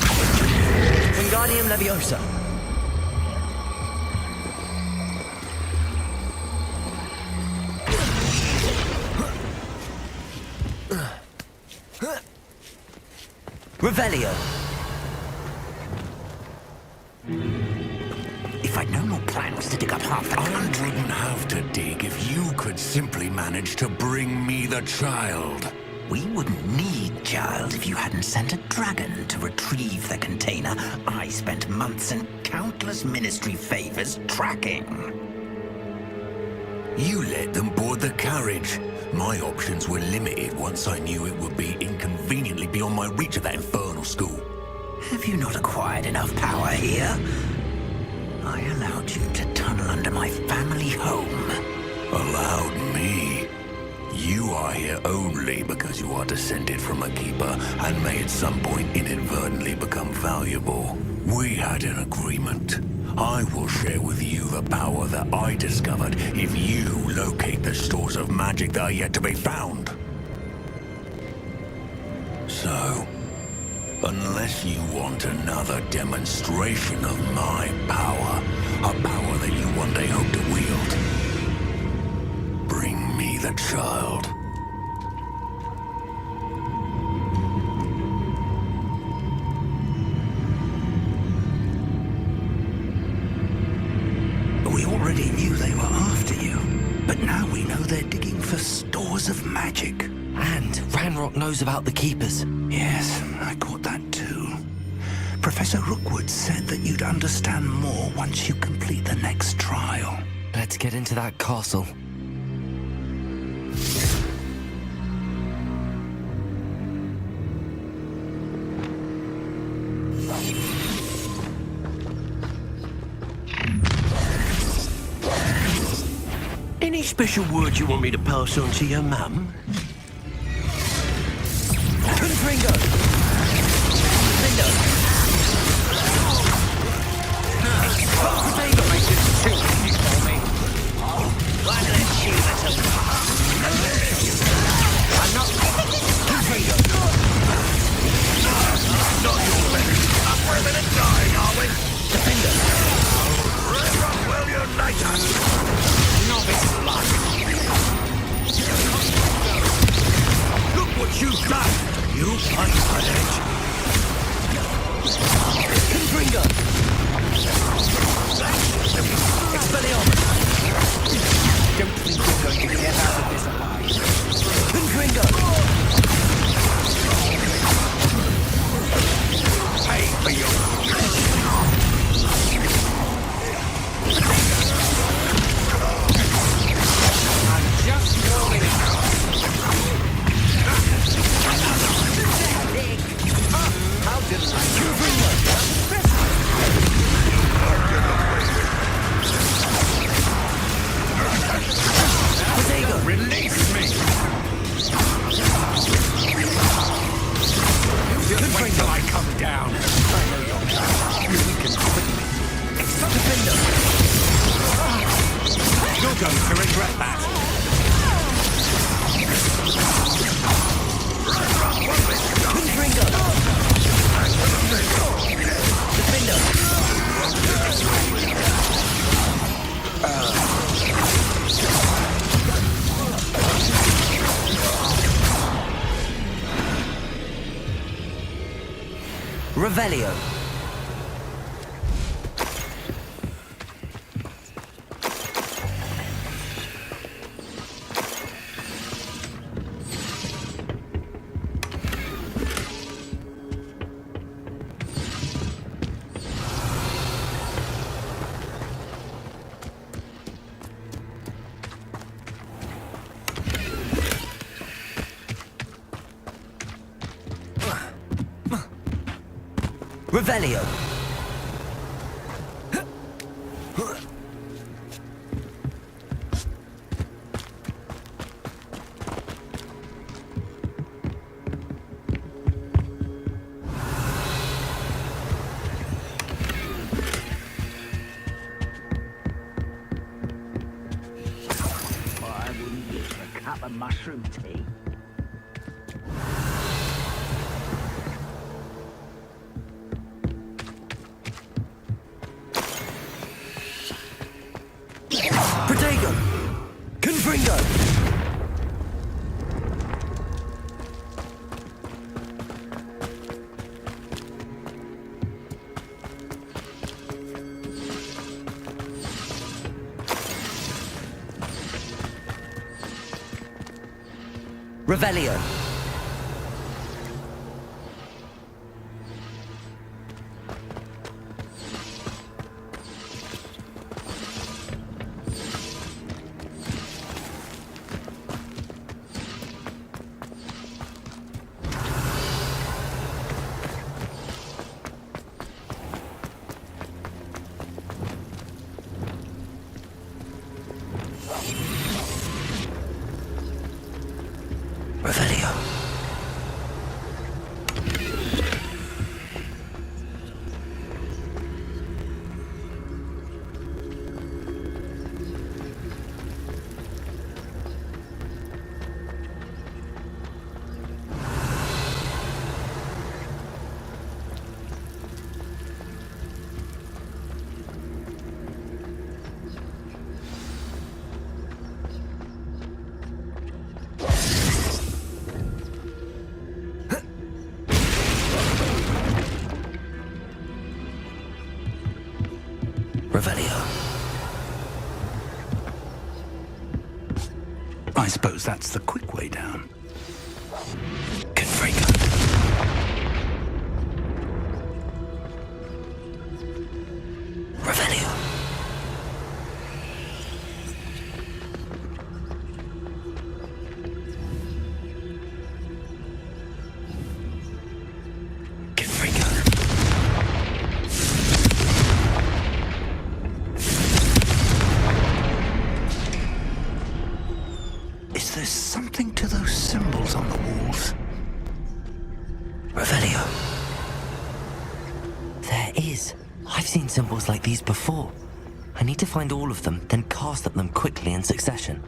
Wingardium Leviosa. Revelio. If I'd known your plan was chance to dig up half the country. I wouldn't have to dig if you could simply manage to bring me the child. We wouldn't need child if you hadn't sent a dragon to retrieve the container I spent months and countless ministry favors tracking. You let them board the carriage. My options were limited once I knew it would be inconveniently beyond my reach of that infernal school. Have you not acquired enough power here? I allowed you to tunnel under my family home. Allowed me? You are here only because you are descended from a keeper and may at some point inadvertently become valuable. We had an agreement. I will share with you the power that I discovered if you locate the stores of magic that are yet to be found. So, unless you want another demonstration of my power, a power that you one day hope to wield, bring me the child. We already knew they were after you, but now we know they're digging for stores of magic. And Ranrock knows about the Keepers. Yes, I caught that too. Professor Rookwood said that you'd understand more once you complete the next trial. Let's get into that castle. Any special words you want me to pass on to your mum? Ringo! Ringo! Potato makes it too easy for me. Why did I shoot at him? I'm not... Ringo! Not your better. I'm worth it dying, are we? Defender! Well, you're later. Novice blood! Look what you've done! You unpunished. Ringo! Expelliarmus! Don't think you're going to get out of this alive. Ringo! Pay for your... I'm just rolling it. How did I do Potato! Release me! Just wait till I come down. I know you're weak and quickly. Defender! You're going to regret that. Ringo! Defender! Revelio. Revelio. I wouldn't use a cup of mushroom tea. Protego. Confringo. Revelio. Revelio. Revelio. I suppose that's the quick way down. Configure. Revelio. Is there something to those symbols on the walls? Revelio. There is. I've seen symbols like these before. I need to find all of them, then cast at them quickly in succession.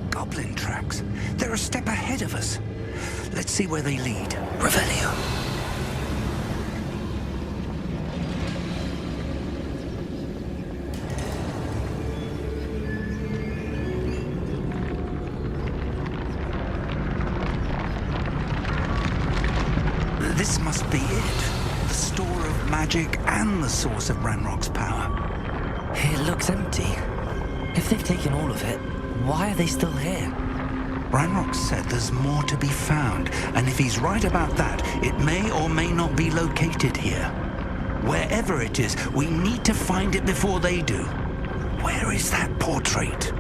Goblin tracks. They're a step ahead of us. Let's see where they lead. Revelio. This must be it. The store of magic and the source of Ranrock's power. It looks empty. If they've taken all of it, why are they still here? Ranrock said there's more to be found, and if he's right about that, it may or may not be located here. Wherever it is, we need to find it before they do. Where is that portrait?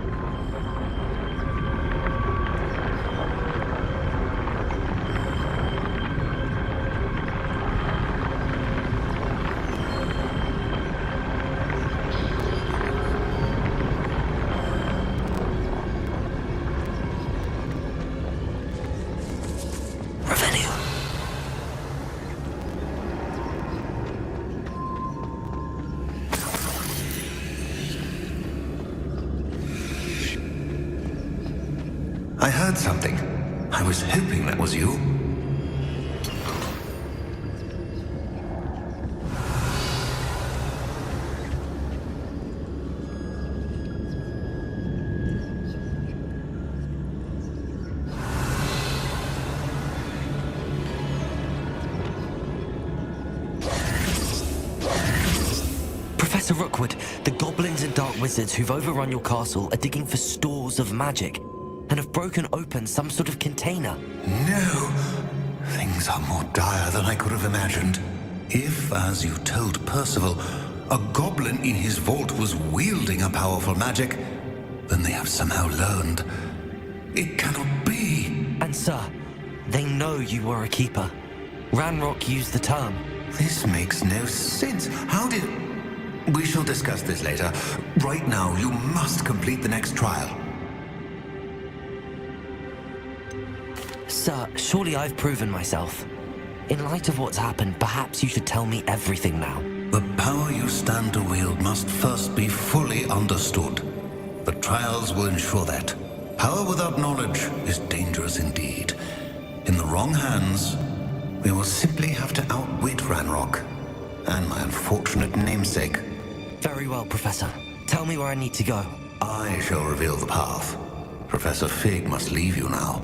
I heard something. I was hoping that was you. Professor Rookwood, the goblins and dark wizards who've overrun your castle are digging for stores of magic and have broken open some sort of container. No! Things are more dire than I could have imagined. If, as you told Percival, a goblin in his vault was wielding a powerful magic, then they have somehow learned. It cannot be. And sir, they know you were a keeper. Ranrock used the term. This makes no sense. How did... We shall discuss this later. Right now, you must complete the next trial. Sir, surely I've proven myself. In light of what's happened, perhaps you should tell me everything now. The power you stand to wield must first be fully understood. The trials will ensure that. Power without knowledge is dangerous indeed. In the wrong hands, we will simply have to outwit Ranrock and my unfortunate namesake. Very well, Professor. Tell me where I need to go. I shall reveal the path. Professor Fig must leave you now.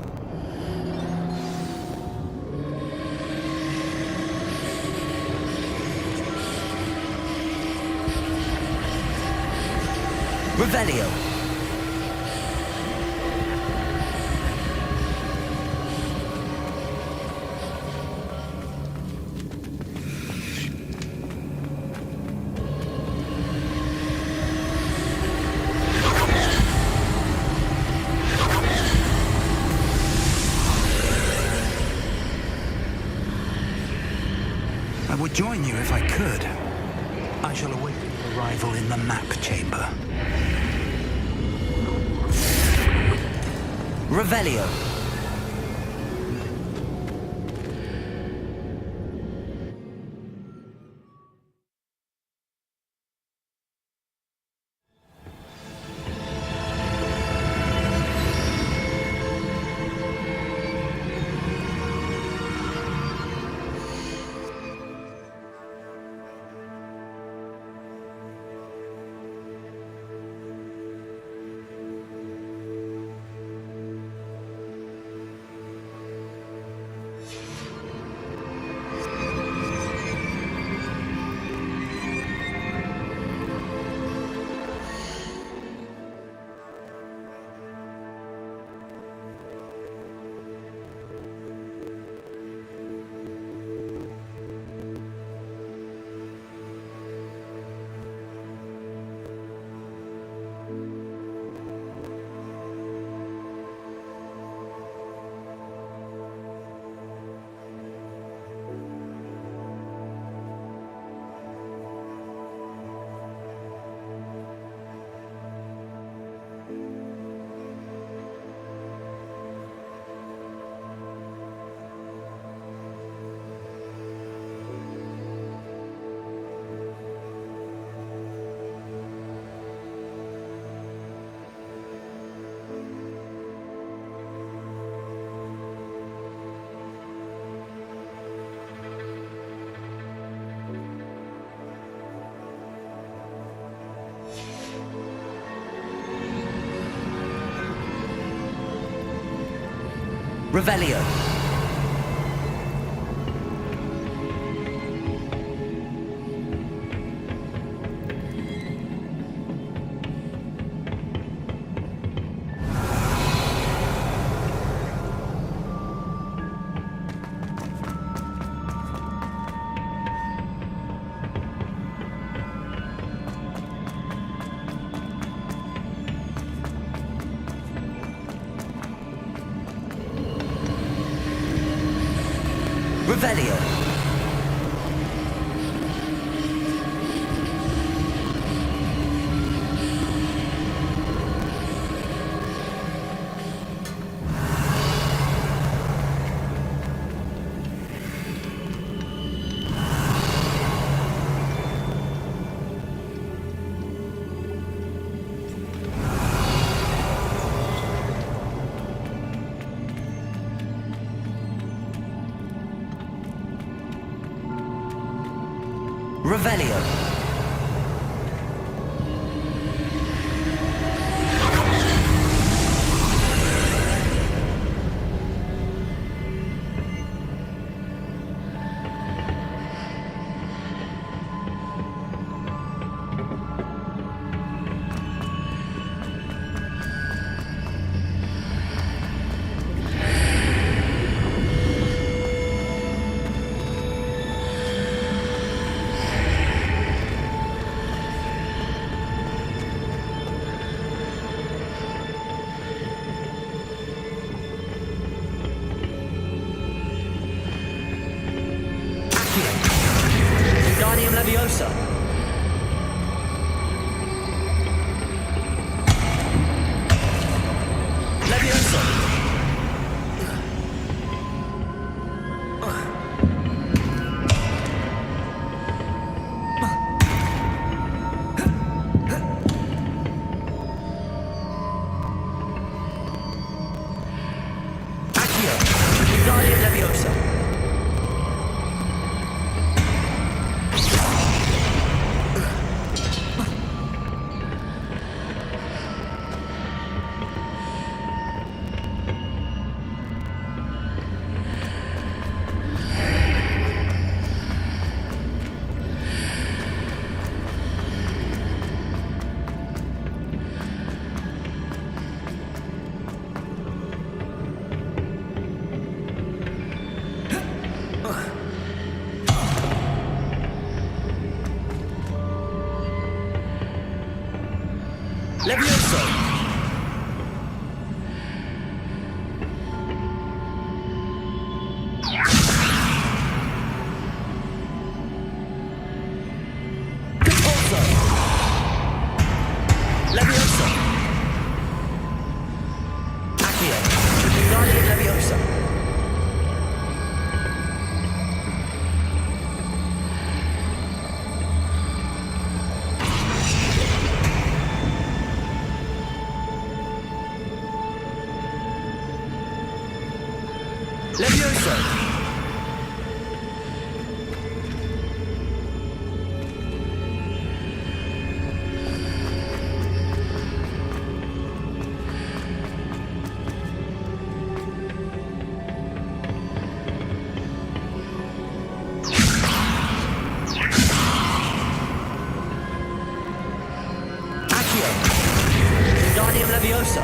Revelio. I would join you if I could. I shall await your arrival in the map chamber. Revelio. Revelio. Revelio. Revelio. Leviosa. Leviosa. Accio. Guardian Leviosa. Leviosa!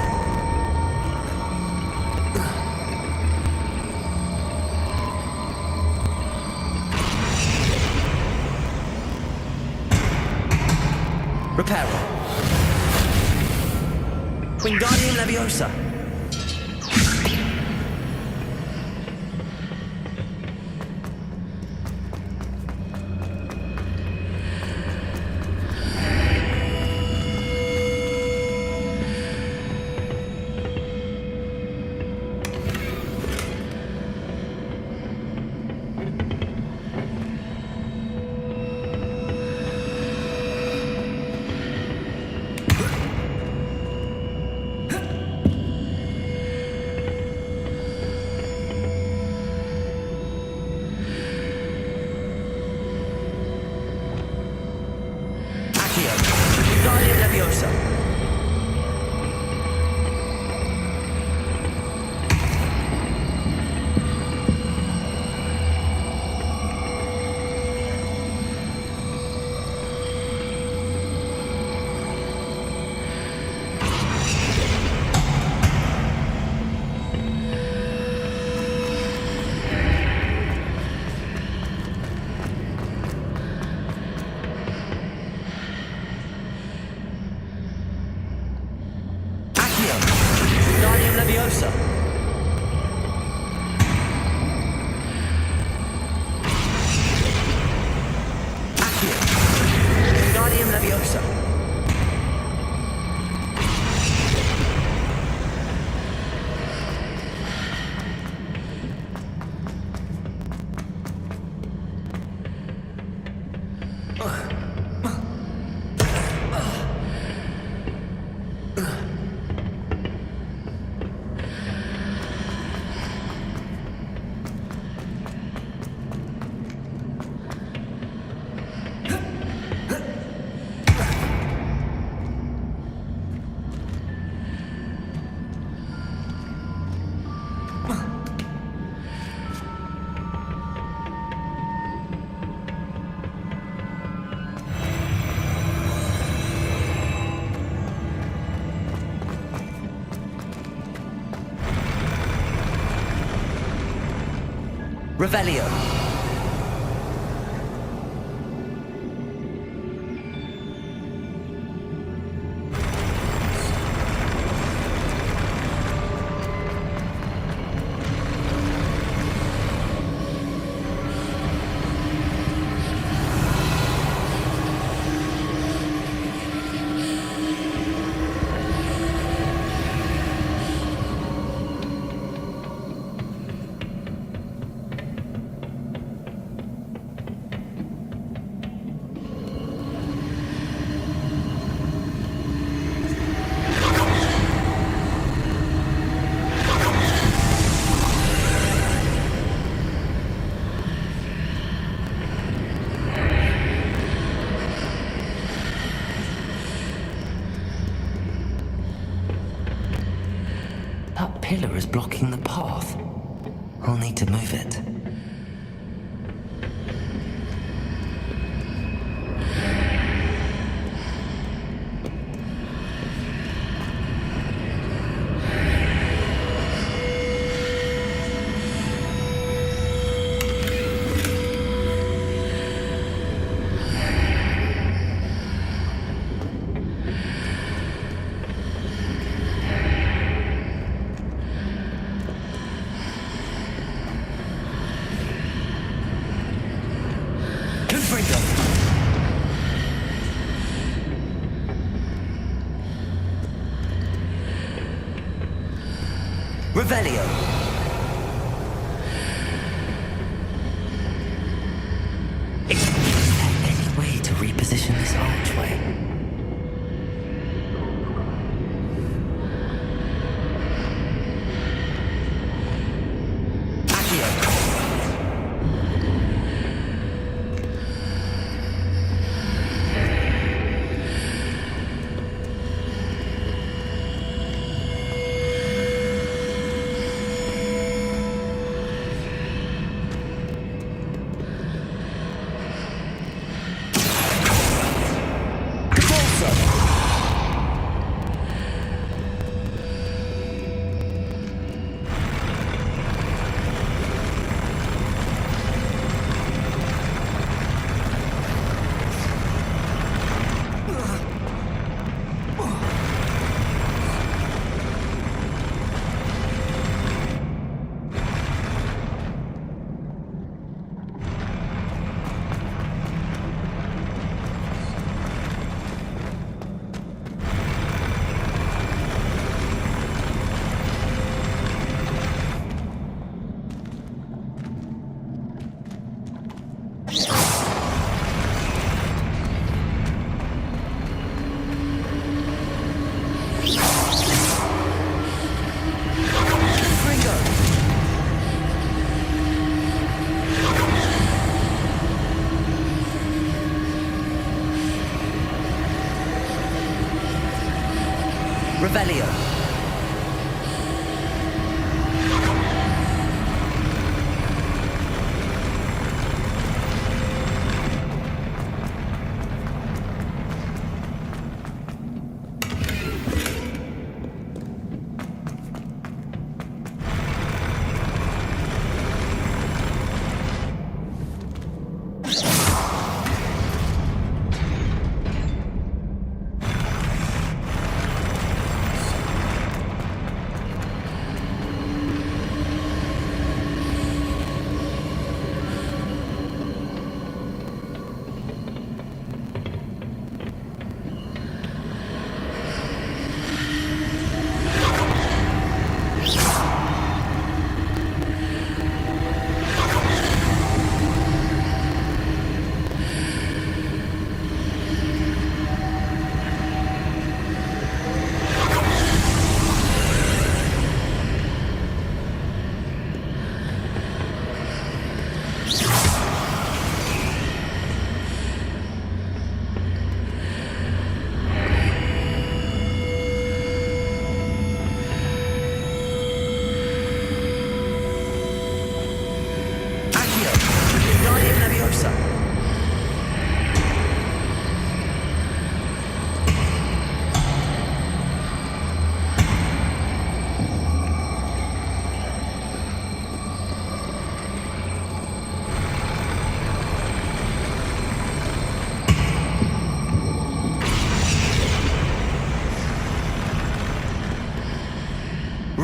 Reparo. Wingardium Leviosa. Wingardium Leviosa. Wingardium Leviosa. Accio. Wingardium Leviosa. Revelio. That pillar is blocking the path. I'll need to move it. Revelio. Is there any way to reposition this archway? Revelio.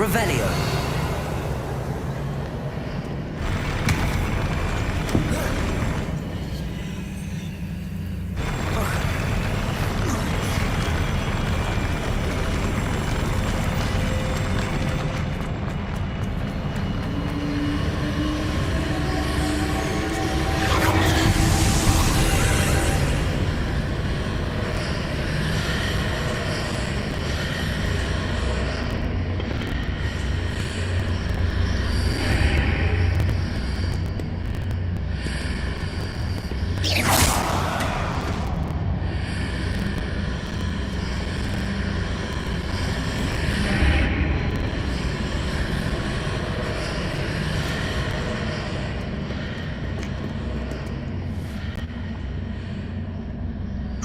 Revelio.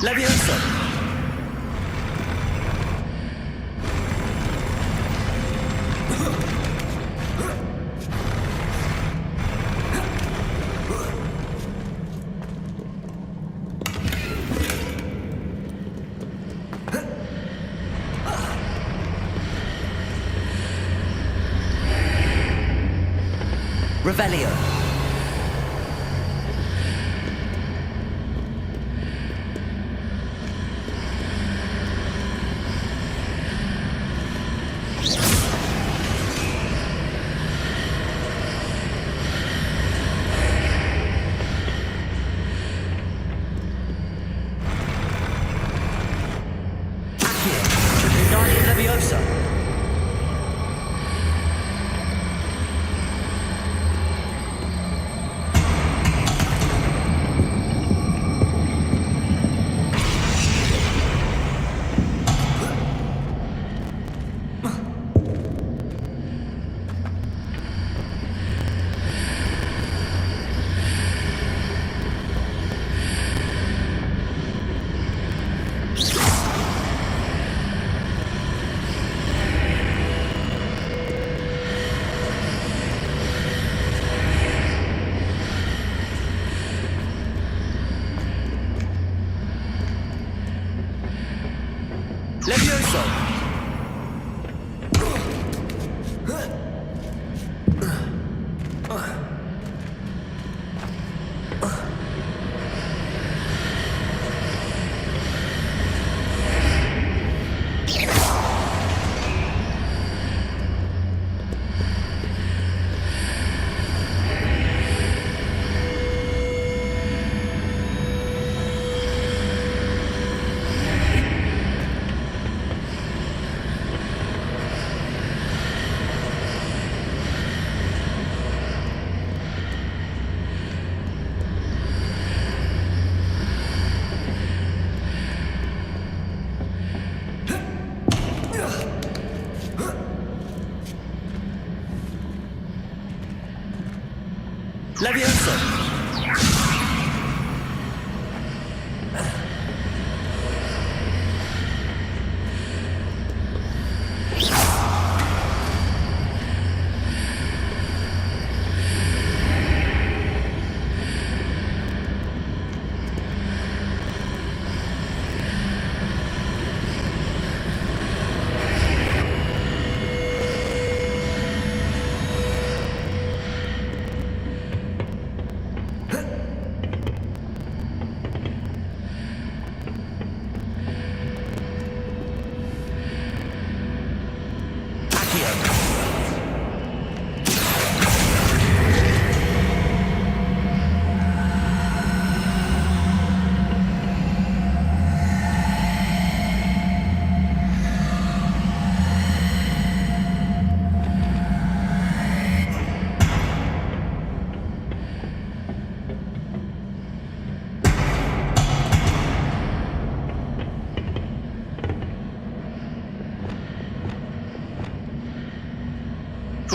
Levioso. Revelio. Leviosa. Levioso.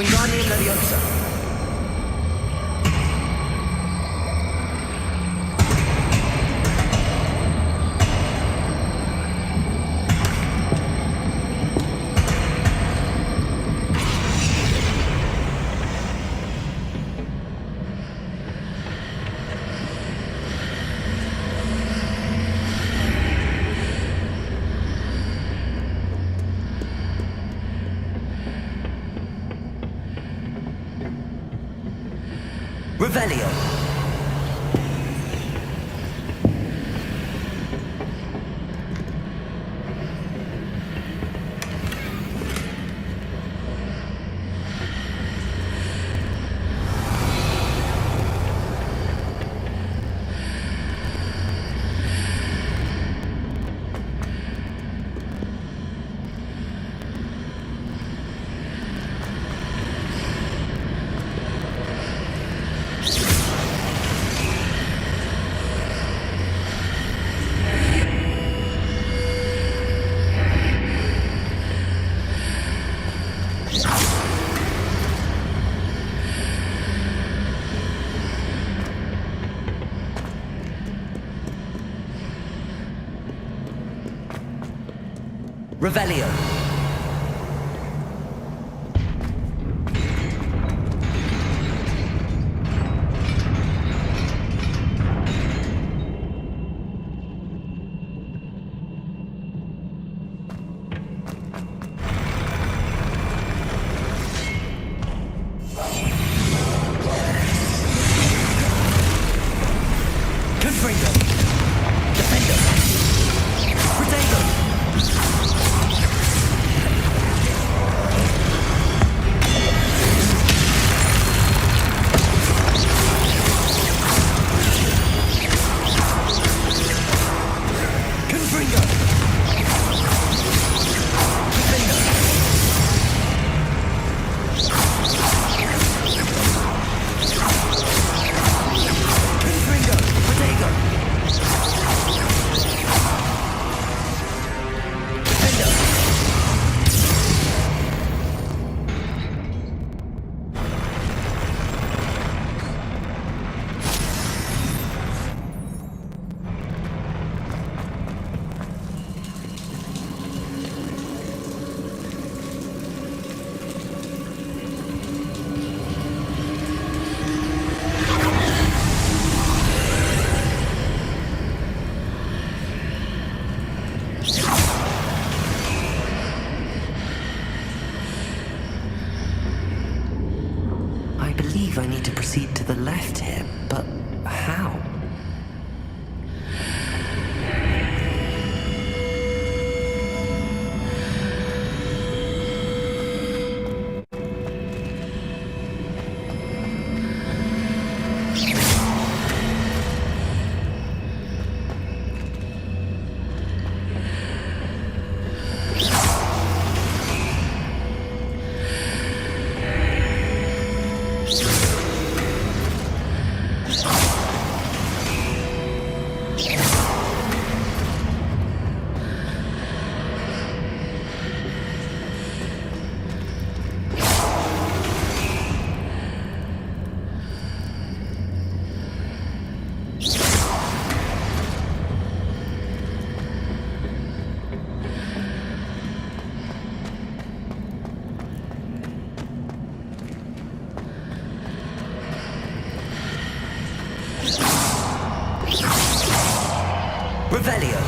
Wingardium Leviosa. Revelio. Revelio. Confringo. Defendo. Protego. I believe I need to proceed to the left here, but how? Revelio.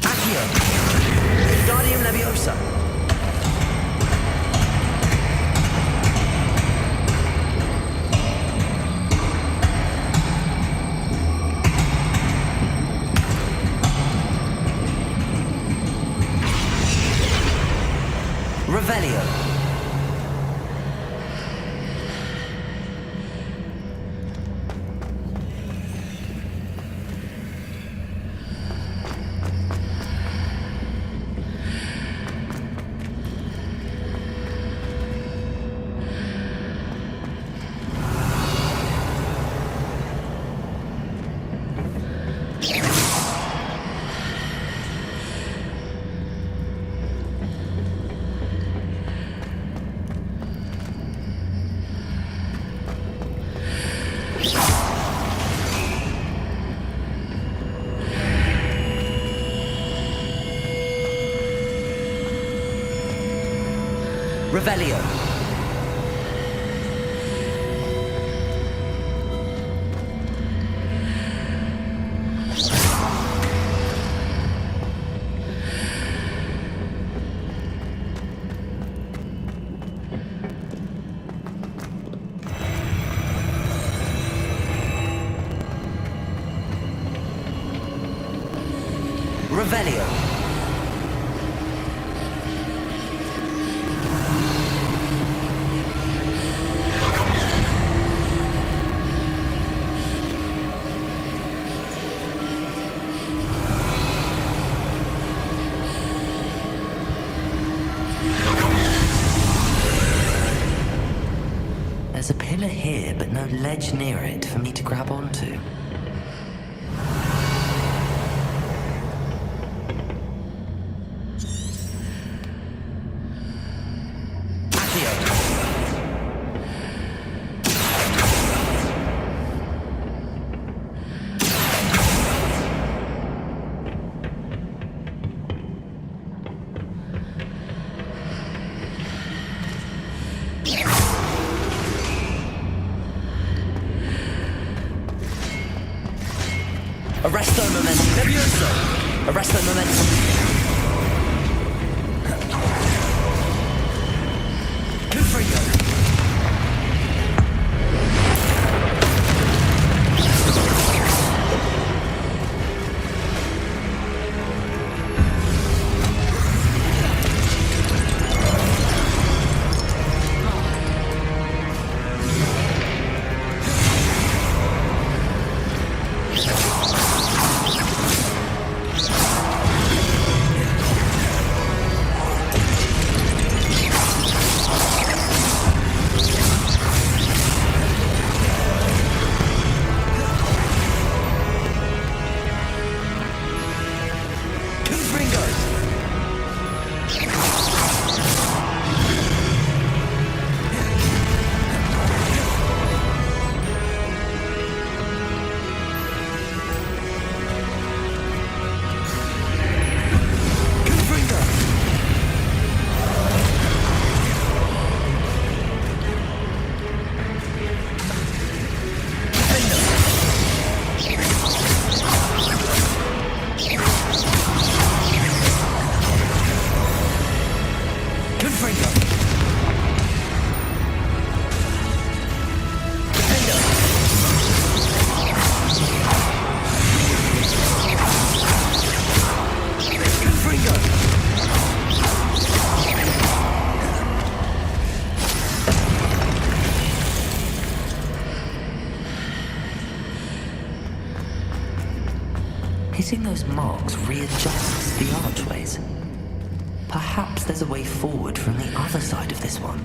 Accio. Wingardium Leviosa. Revelio. Revelio. There's a pillar here, but no ledge near it for me to grab onto. Arresto momentum. Nervioso. Arresto momentum. Confringo. Hitting those marks readjusts the archways. Perhaps there's a way forward from the other side of this one.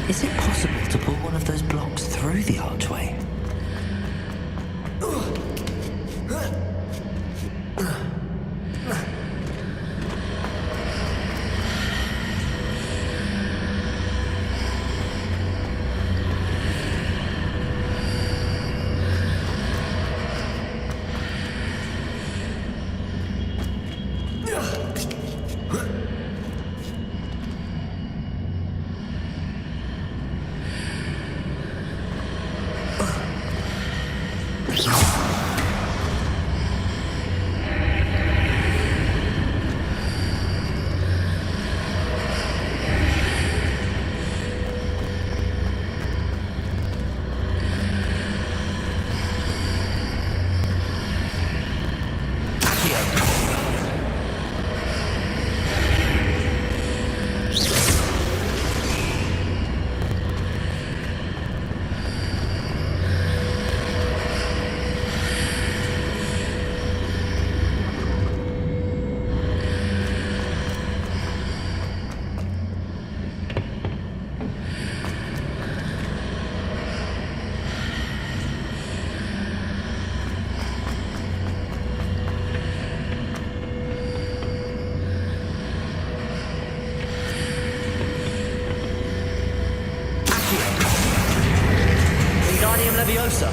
Is it possible to pull one of those blocks through the archway? Leviosa.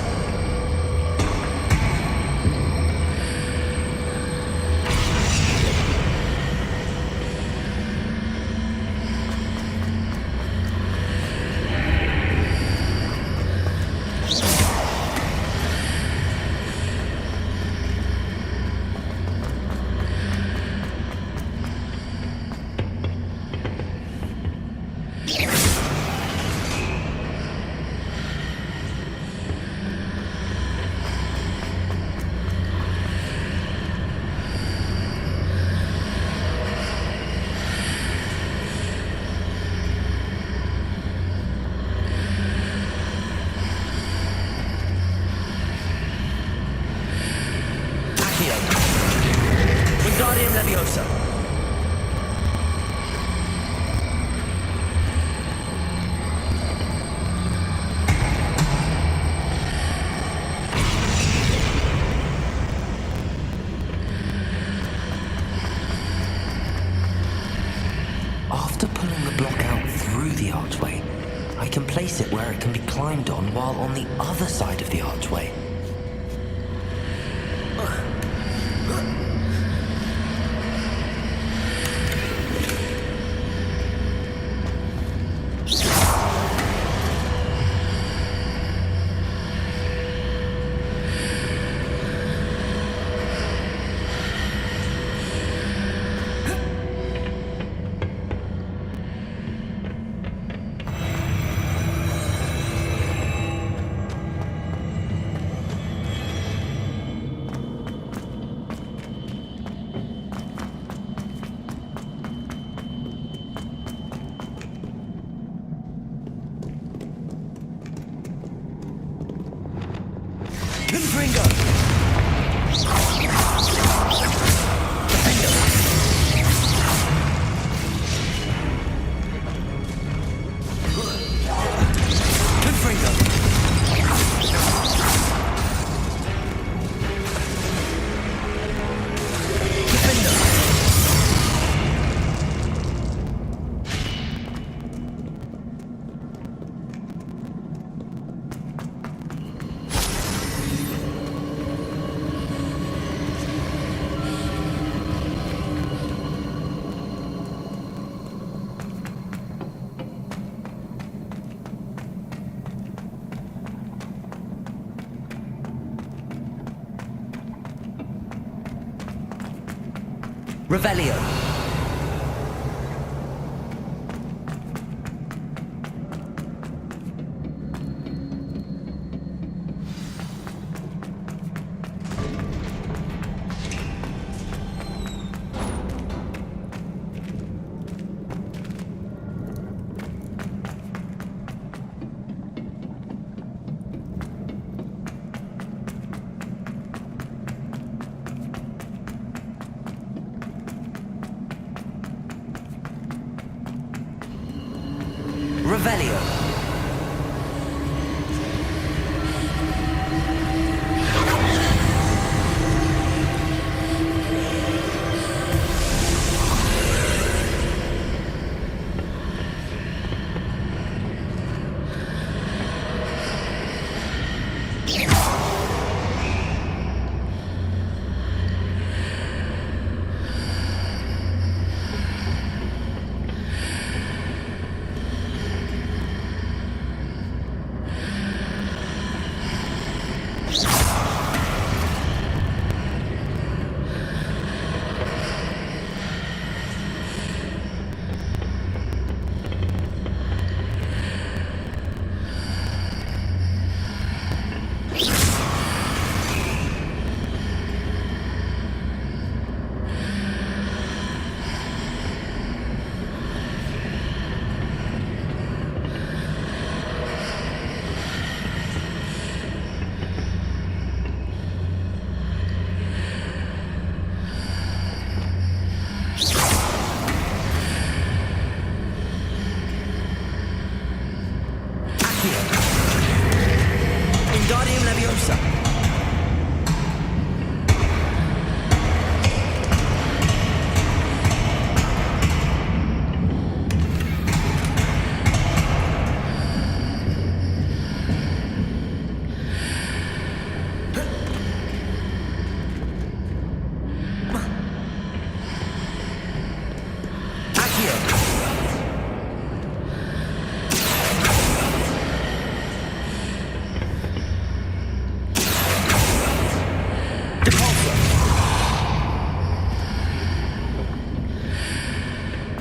Wingardium Leviosa. After pulling the block out through the archway, I can place it where it can be climbed on while on the other side of the archway. Revelio. Revelio. Wingardium Leviosa.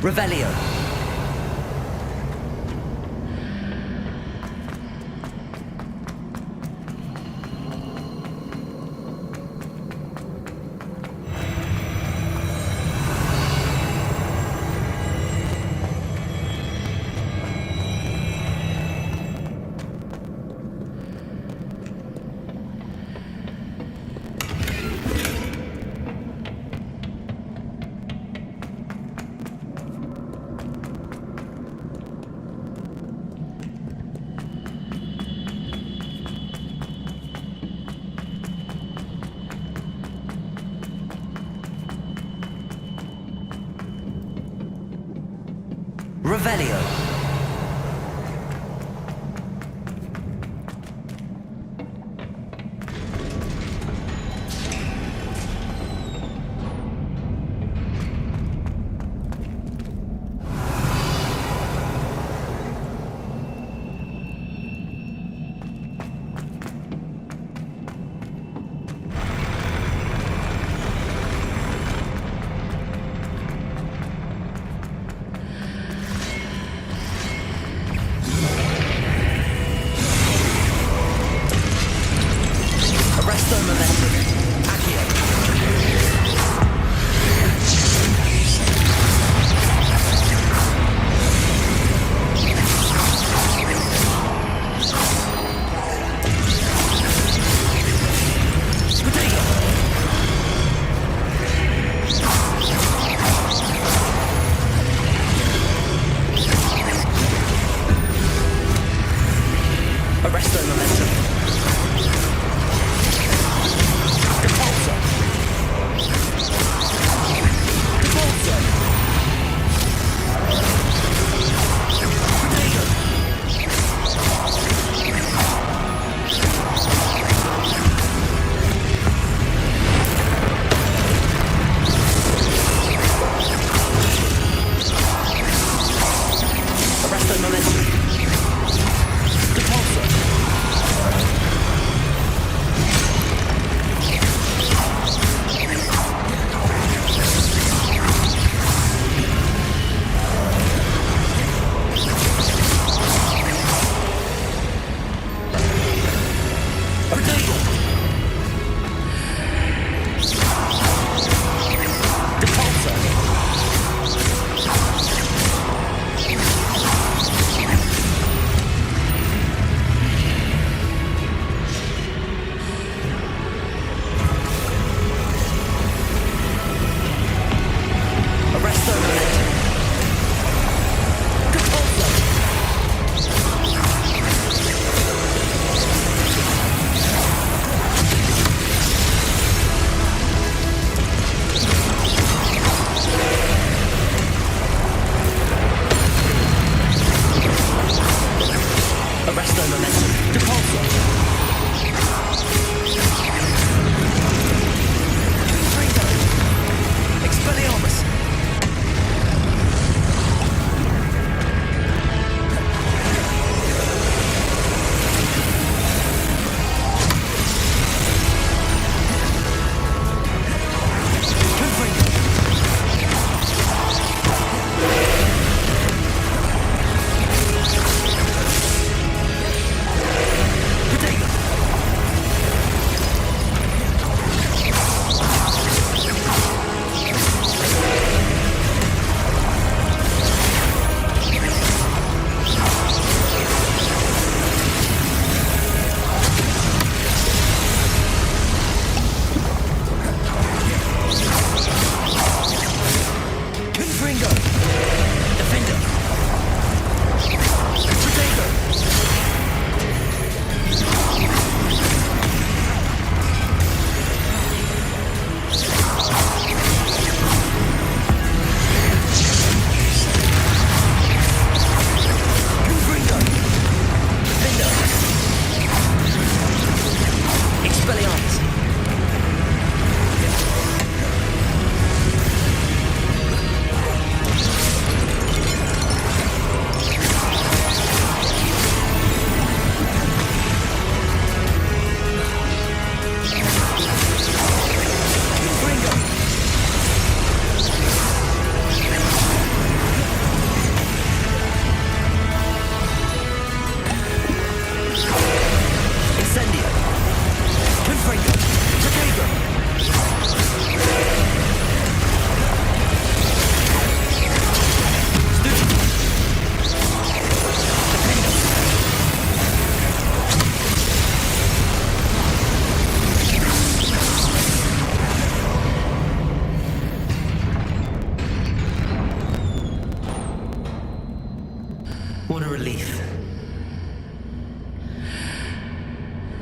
Revelio. Revelio.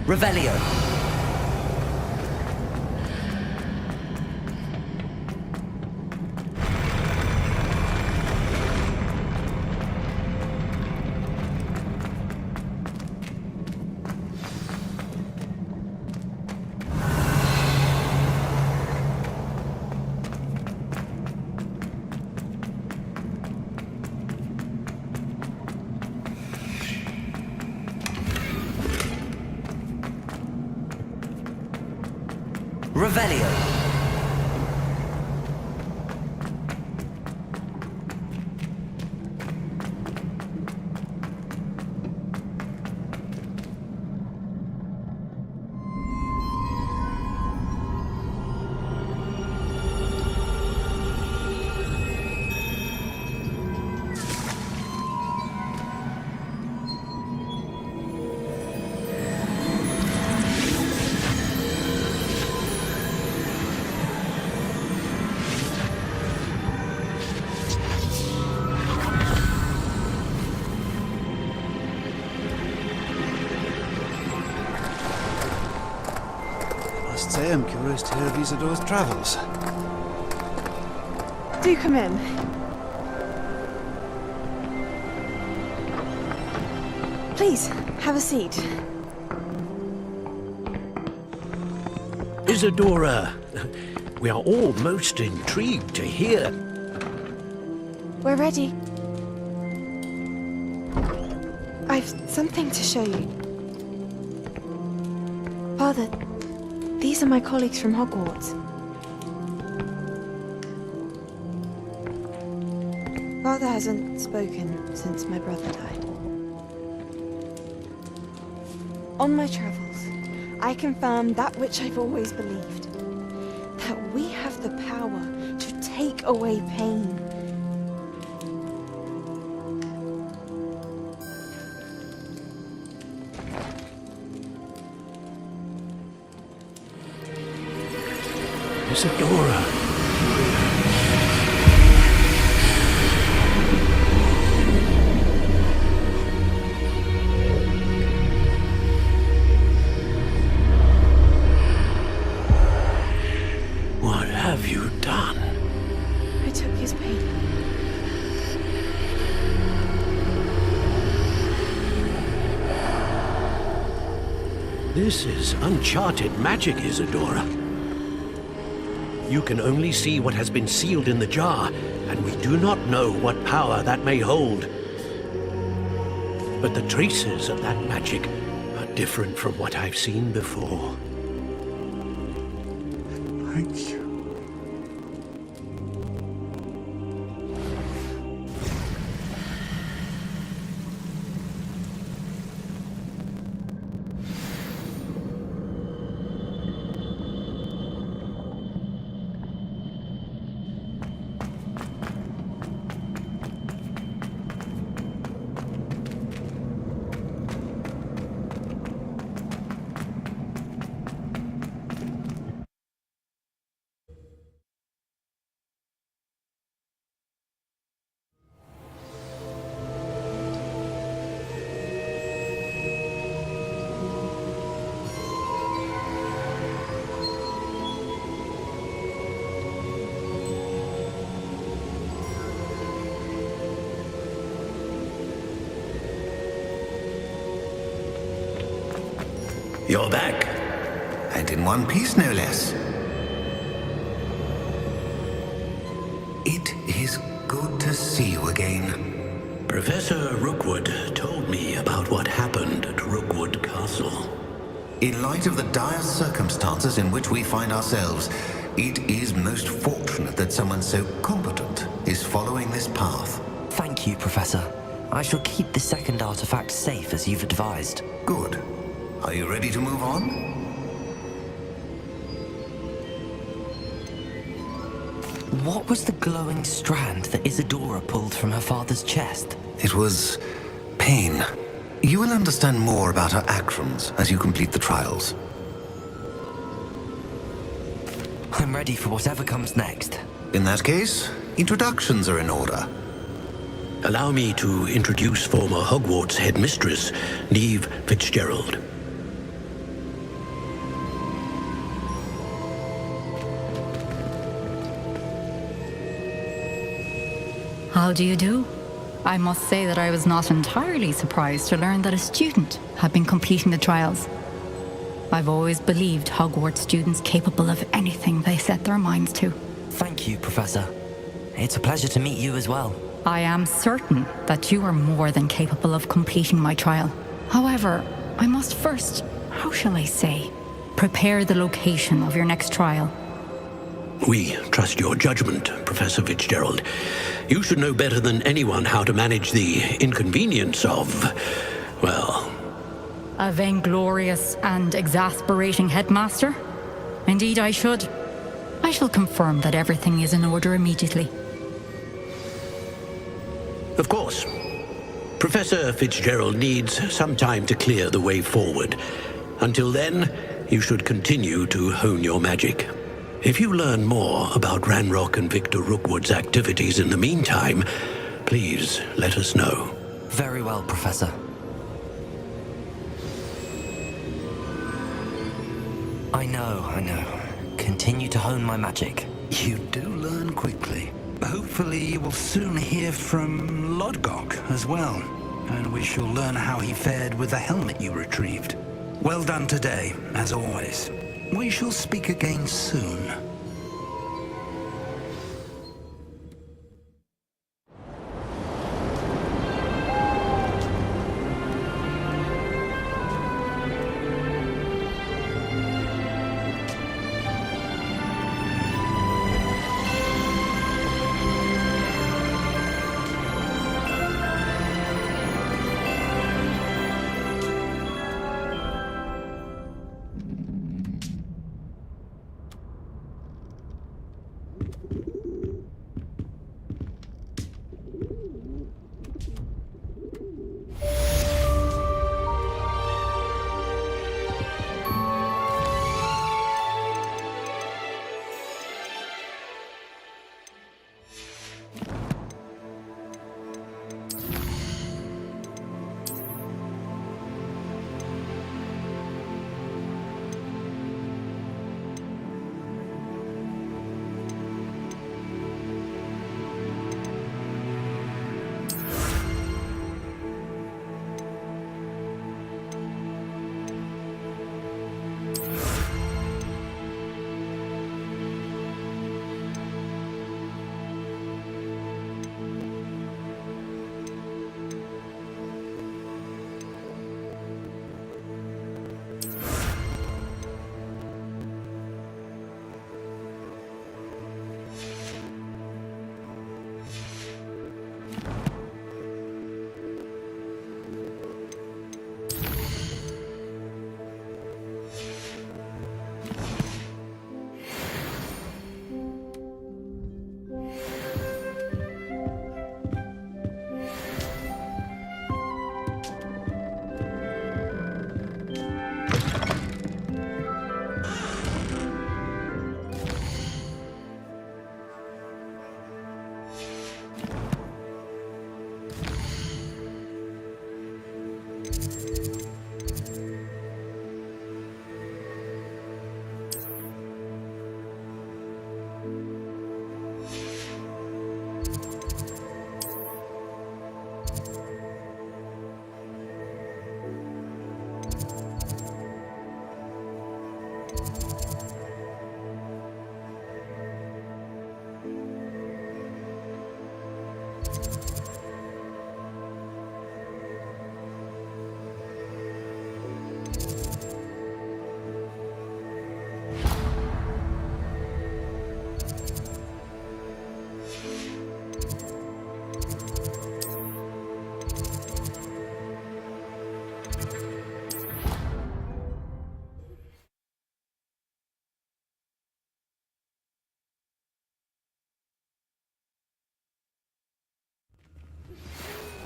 Revelio. Revelio. Must say I'm curious to hear of Isidore's travels. Do come in. Please, have a seat. Isadora, we are all most intrigued to hear. We're ready. I've something to show you. Father, these are my colleagues from Hogwarts. Father hasn't spoken since my brother died. On my travels, I confirmed that which I've always believed. That we have the power to take away pain. Isadora. What have you done? I took his pain. This is uncharted magic, Isadora. You can only see what has been sealed in the jar, and we do not know what power that may hold. But the traces of that magic are different from what I've seen before. Thank you. You're back. And in one piece, no less. It is good to see you again. Professor Rookwood told me about what happened at Rookwood Castle. In light of the dire circumstances in which we find ourselves, it is most fortunate that someone so competent is following this path. Thank you, Professor. I shall keep the second artifact safe as you've advised. Good. Are you ready to move on? What was the glowing strand that Isadora pulled from her father's chest? It was pain. You will understand more about her actions as you complete the trials. I'm ready for whatever comes next. In that case, introductions are in order. Allow me to introduce former Hogwarts headmistress, Neve Fitzgerald. How do you do? I must say that I was not entirely surprised to learn that a student had been completing the trials. I've always believed Hogwarts students capable of anything they set their minds to. Thank you, Professor. It's a pleasure to meet you as well. I am certain that you are more than capable of completing my trial. However, I must first, how shall I say, prepare the location of your next trial. We trust your judgment, Professor Fitzgerald. You should know better than anyone how to manage the inconvenience of, well... A vainglorious and exasperating headmaster? Indeed I should. I shall confirm that everything is in order immediately. Of course. Professor Fitzgerald needs some time to clear the way forward. Until then, you should continue to hone your magic. If you learn more about Ranrock and Victor Rookwood's activities in the meantime, please let us know. Very well, Professor. I know. Continue to hone my magic. You do learn quickly. Hopefully you will soon hear from Lodgok as well, and we shall learn how he fared with the helmet you retrieved. Well done today, as always. We shall speak again soon.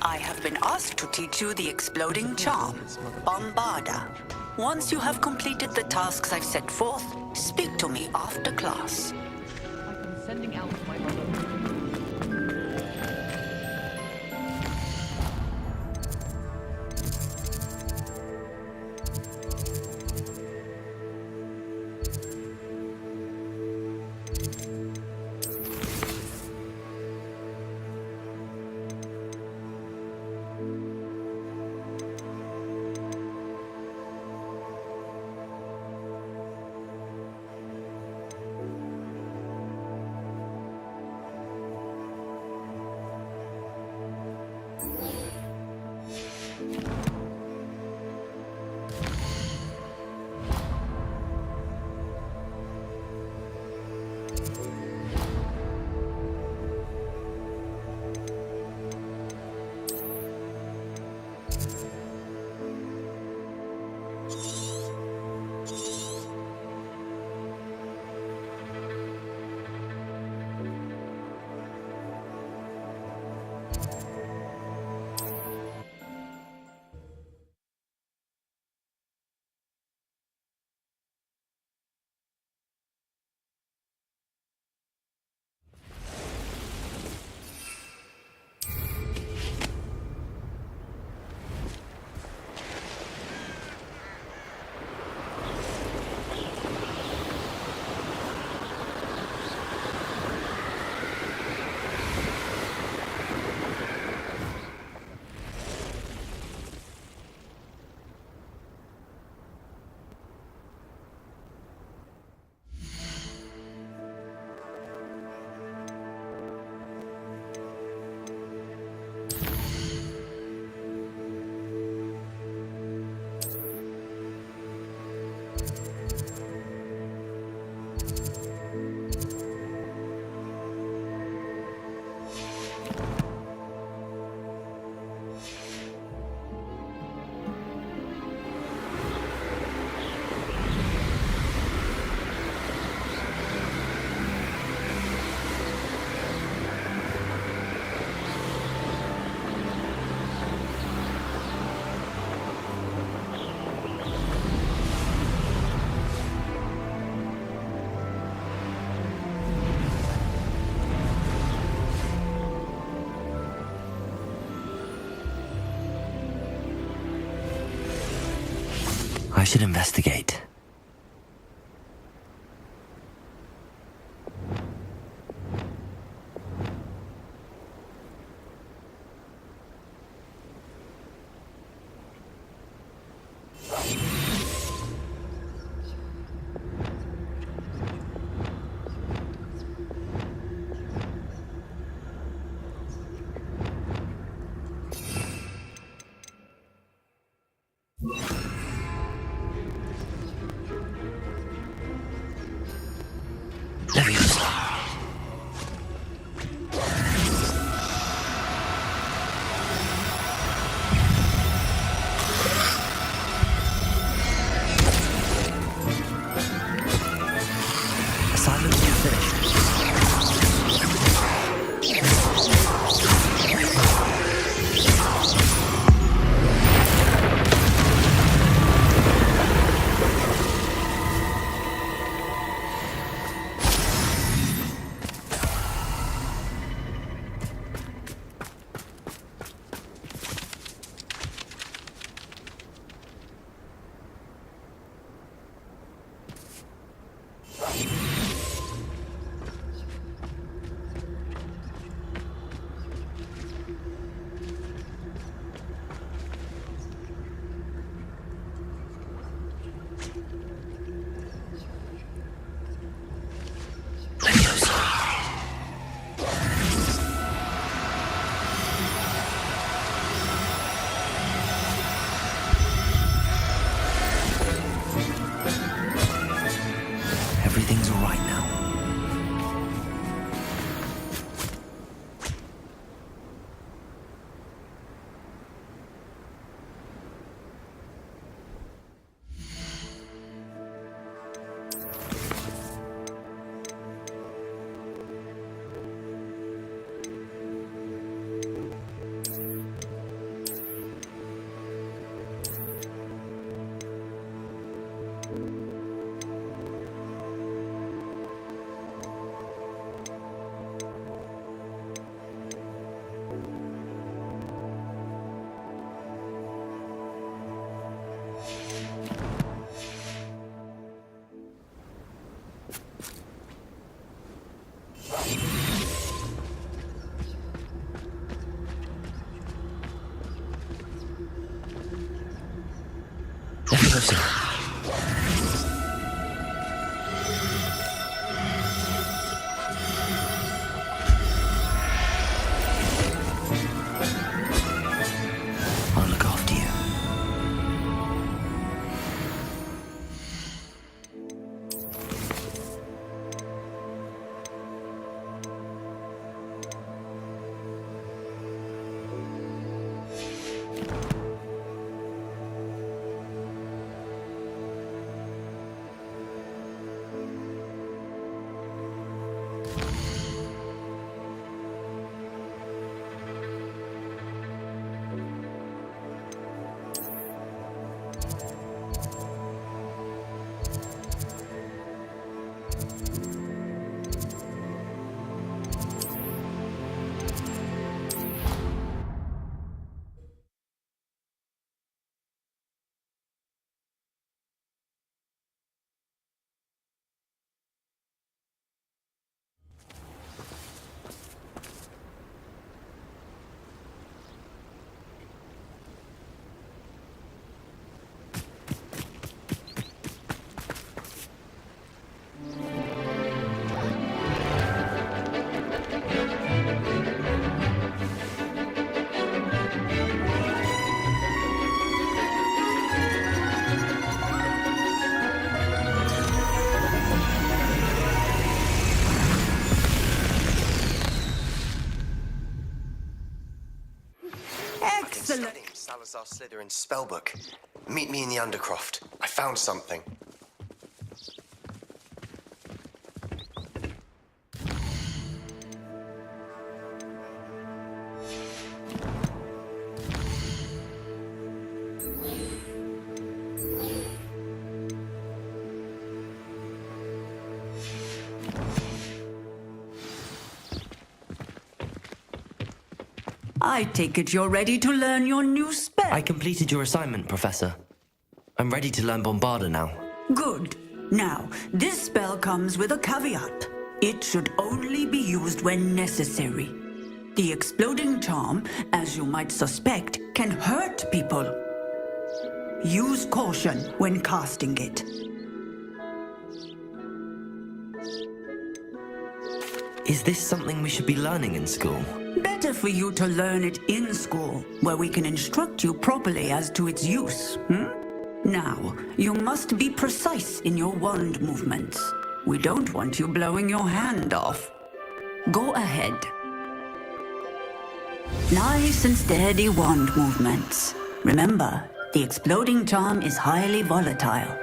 I have been asked to teach you the exploding charm, Bombarda. Once you have completed the tasks I've set forth, speak to me after class. I'm sending out my mother. I should investigate. Everything's all right now. Listen. a studying Salazar Slytherin's spellbook. Meet me in the Undercroft. I found something. I take it you're ready to learn your new spell. I completed your assignment, Professor. I'm ready to learn Bombarda now. Good. Now, this spell comes with a caveat. It should only be used when necessary. The exploding charm, as you might suspect, can hurt people. Use caution when casting it. Is this something we should be learning in school? Better for you to learn it in school, where we can instruct you properly as to its use. Now, you must be precise in your wand movements. We don't want you blowing your hand off. Go ahead. Nice and steady wand movements. Remember, the exploding charm is highly volatile.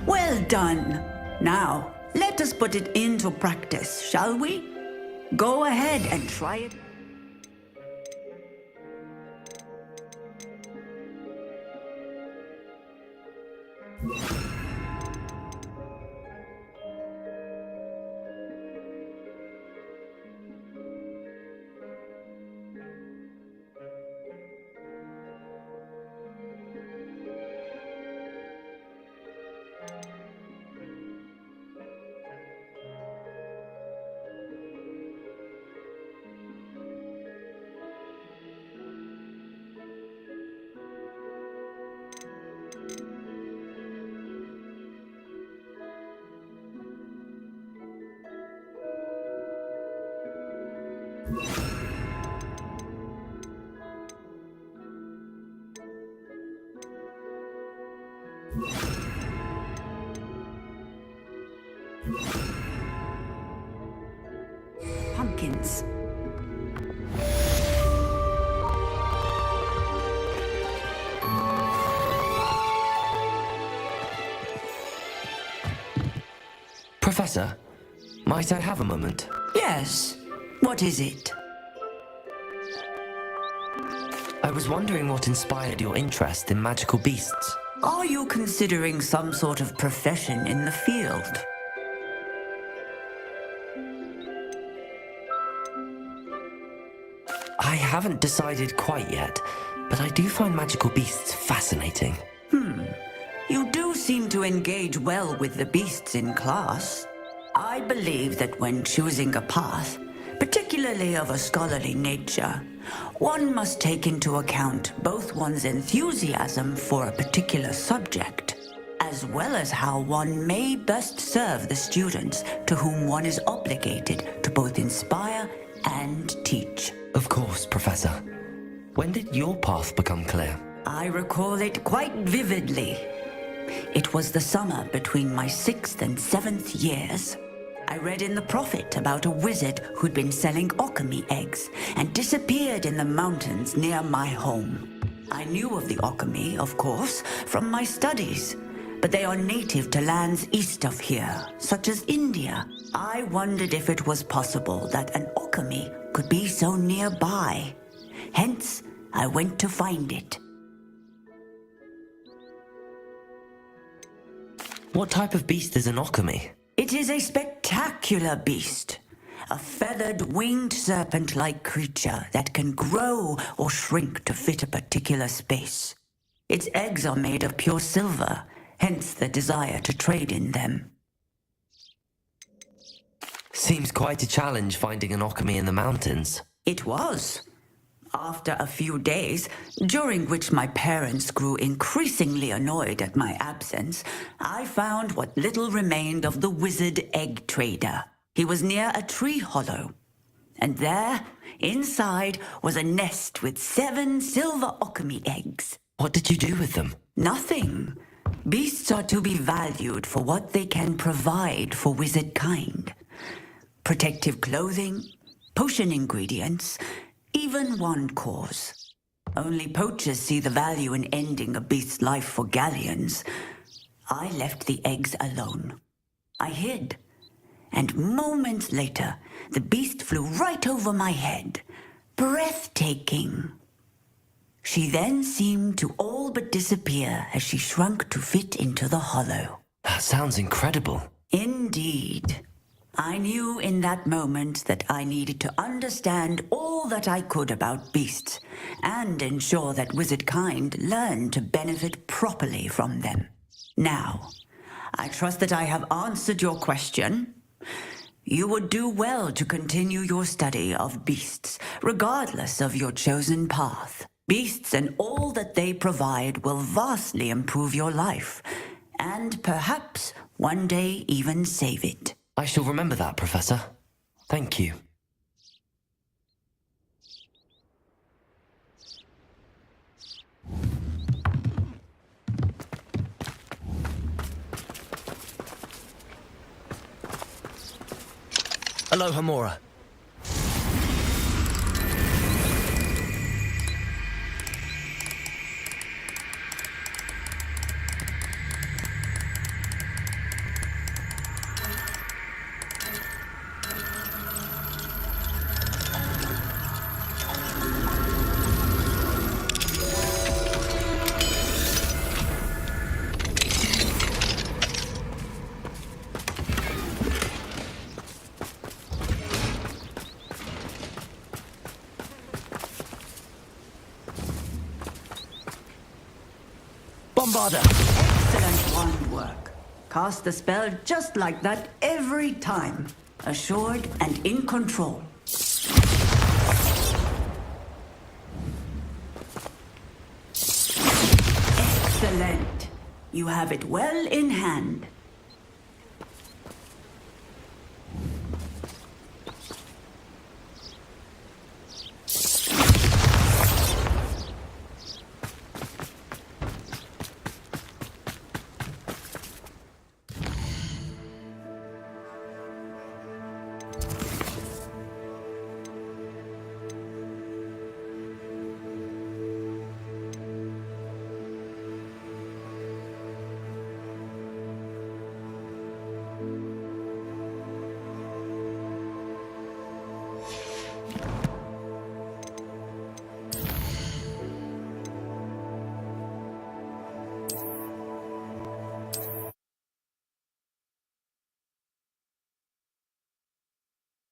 Well done. Now, let us put it into practice, shall we? Go ahead and try it. Pumpkins. Professor, might I have a moment? Yes. What is it? I was wondering what inspired your interest in magical beasts. Are you considering some sort of profession in the field? I haven't decided quite yet, but I do find magical beasts fascinating. You do seem to engage well with the beasts in class. I believe that when choosing a path, particularly of a scholarly nature, one must take into account both one's enthusiasm for a particular subject, as well as how one may best serve the students to whom one is obligated to both inspire and teach. Of course, Professor. When did your path become clear? I recall it quite vividly. It was the summer between my 6th and 7th years. I read in the Prophet about a wizard who'd been selling alchemy eggs and disappeared in the mountains near my home. I knew of the alchemy, of course, from my studies, but they are native to lands east of here, such as India. I wondered if it was possible that an alchemy could be so nearby. Hence, I went to find it. What type of beast is an alchemy? It is a spectacular beast. A feathered, winged serpent-like creature that can grow or shrink to fit a particular space. Its eggs are made of pure silver, hence the desire to trade in them. Seems quite a challenge finding an alchemy in the mountains. It was. After a few days, during which my parents grew increasingly annoyed at my absence, I found what little remained of the wizard egg trader. He was near a tree hollow, and there, inside, was a nest with 7 silver alchemy eggs. What did you do with them? Nothing. Beasts are to be valued for what they can provide for wizard kind. Protective clothing, potion ingredients, even wand cores. Only poachers see the value in ending a beast's life for galleons. I left the eggs alone. I hid. And moments later, the beast flew right over my head. Breathtaking. She then seemed to all but disappear as she shrunk to fit into the hollow. That sounds incredible. Indeed. I knew in that moment that I needed to understand all that I could about beasts and ensure that wizard kind learned to benefit properly from them. Now, I trust that I have answered your question. You would do well to continue your study of beasts, regardless of your chosen path. Beasts and all that they provide will vastly improve your life, and perhaps one day even save it. I shall remember that, Professor. Thank you. Aloha, Mora. Bombarder! Excellent wand work. Cast the spell just like that every time. Assured and in control. Excellent. You have it well in hand.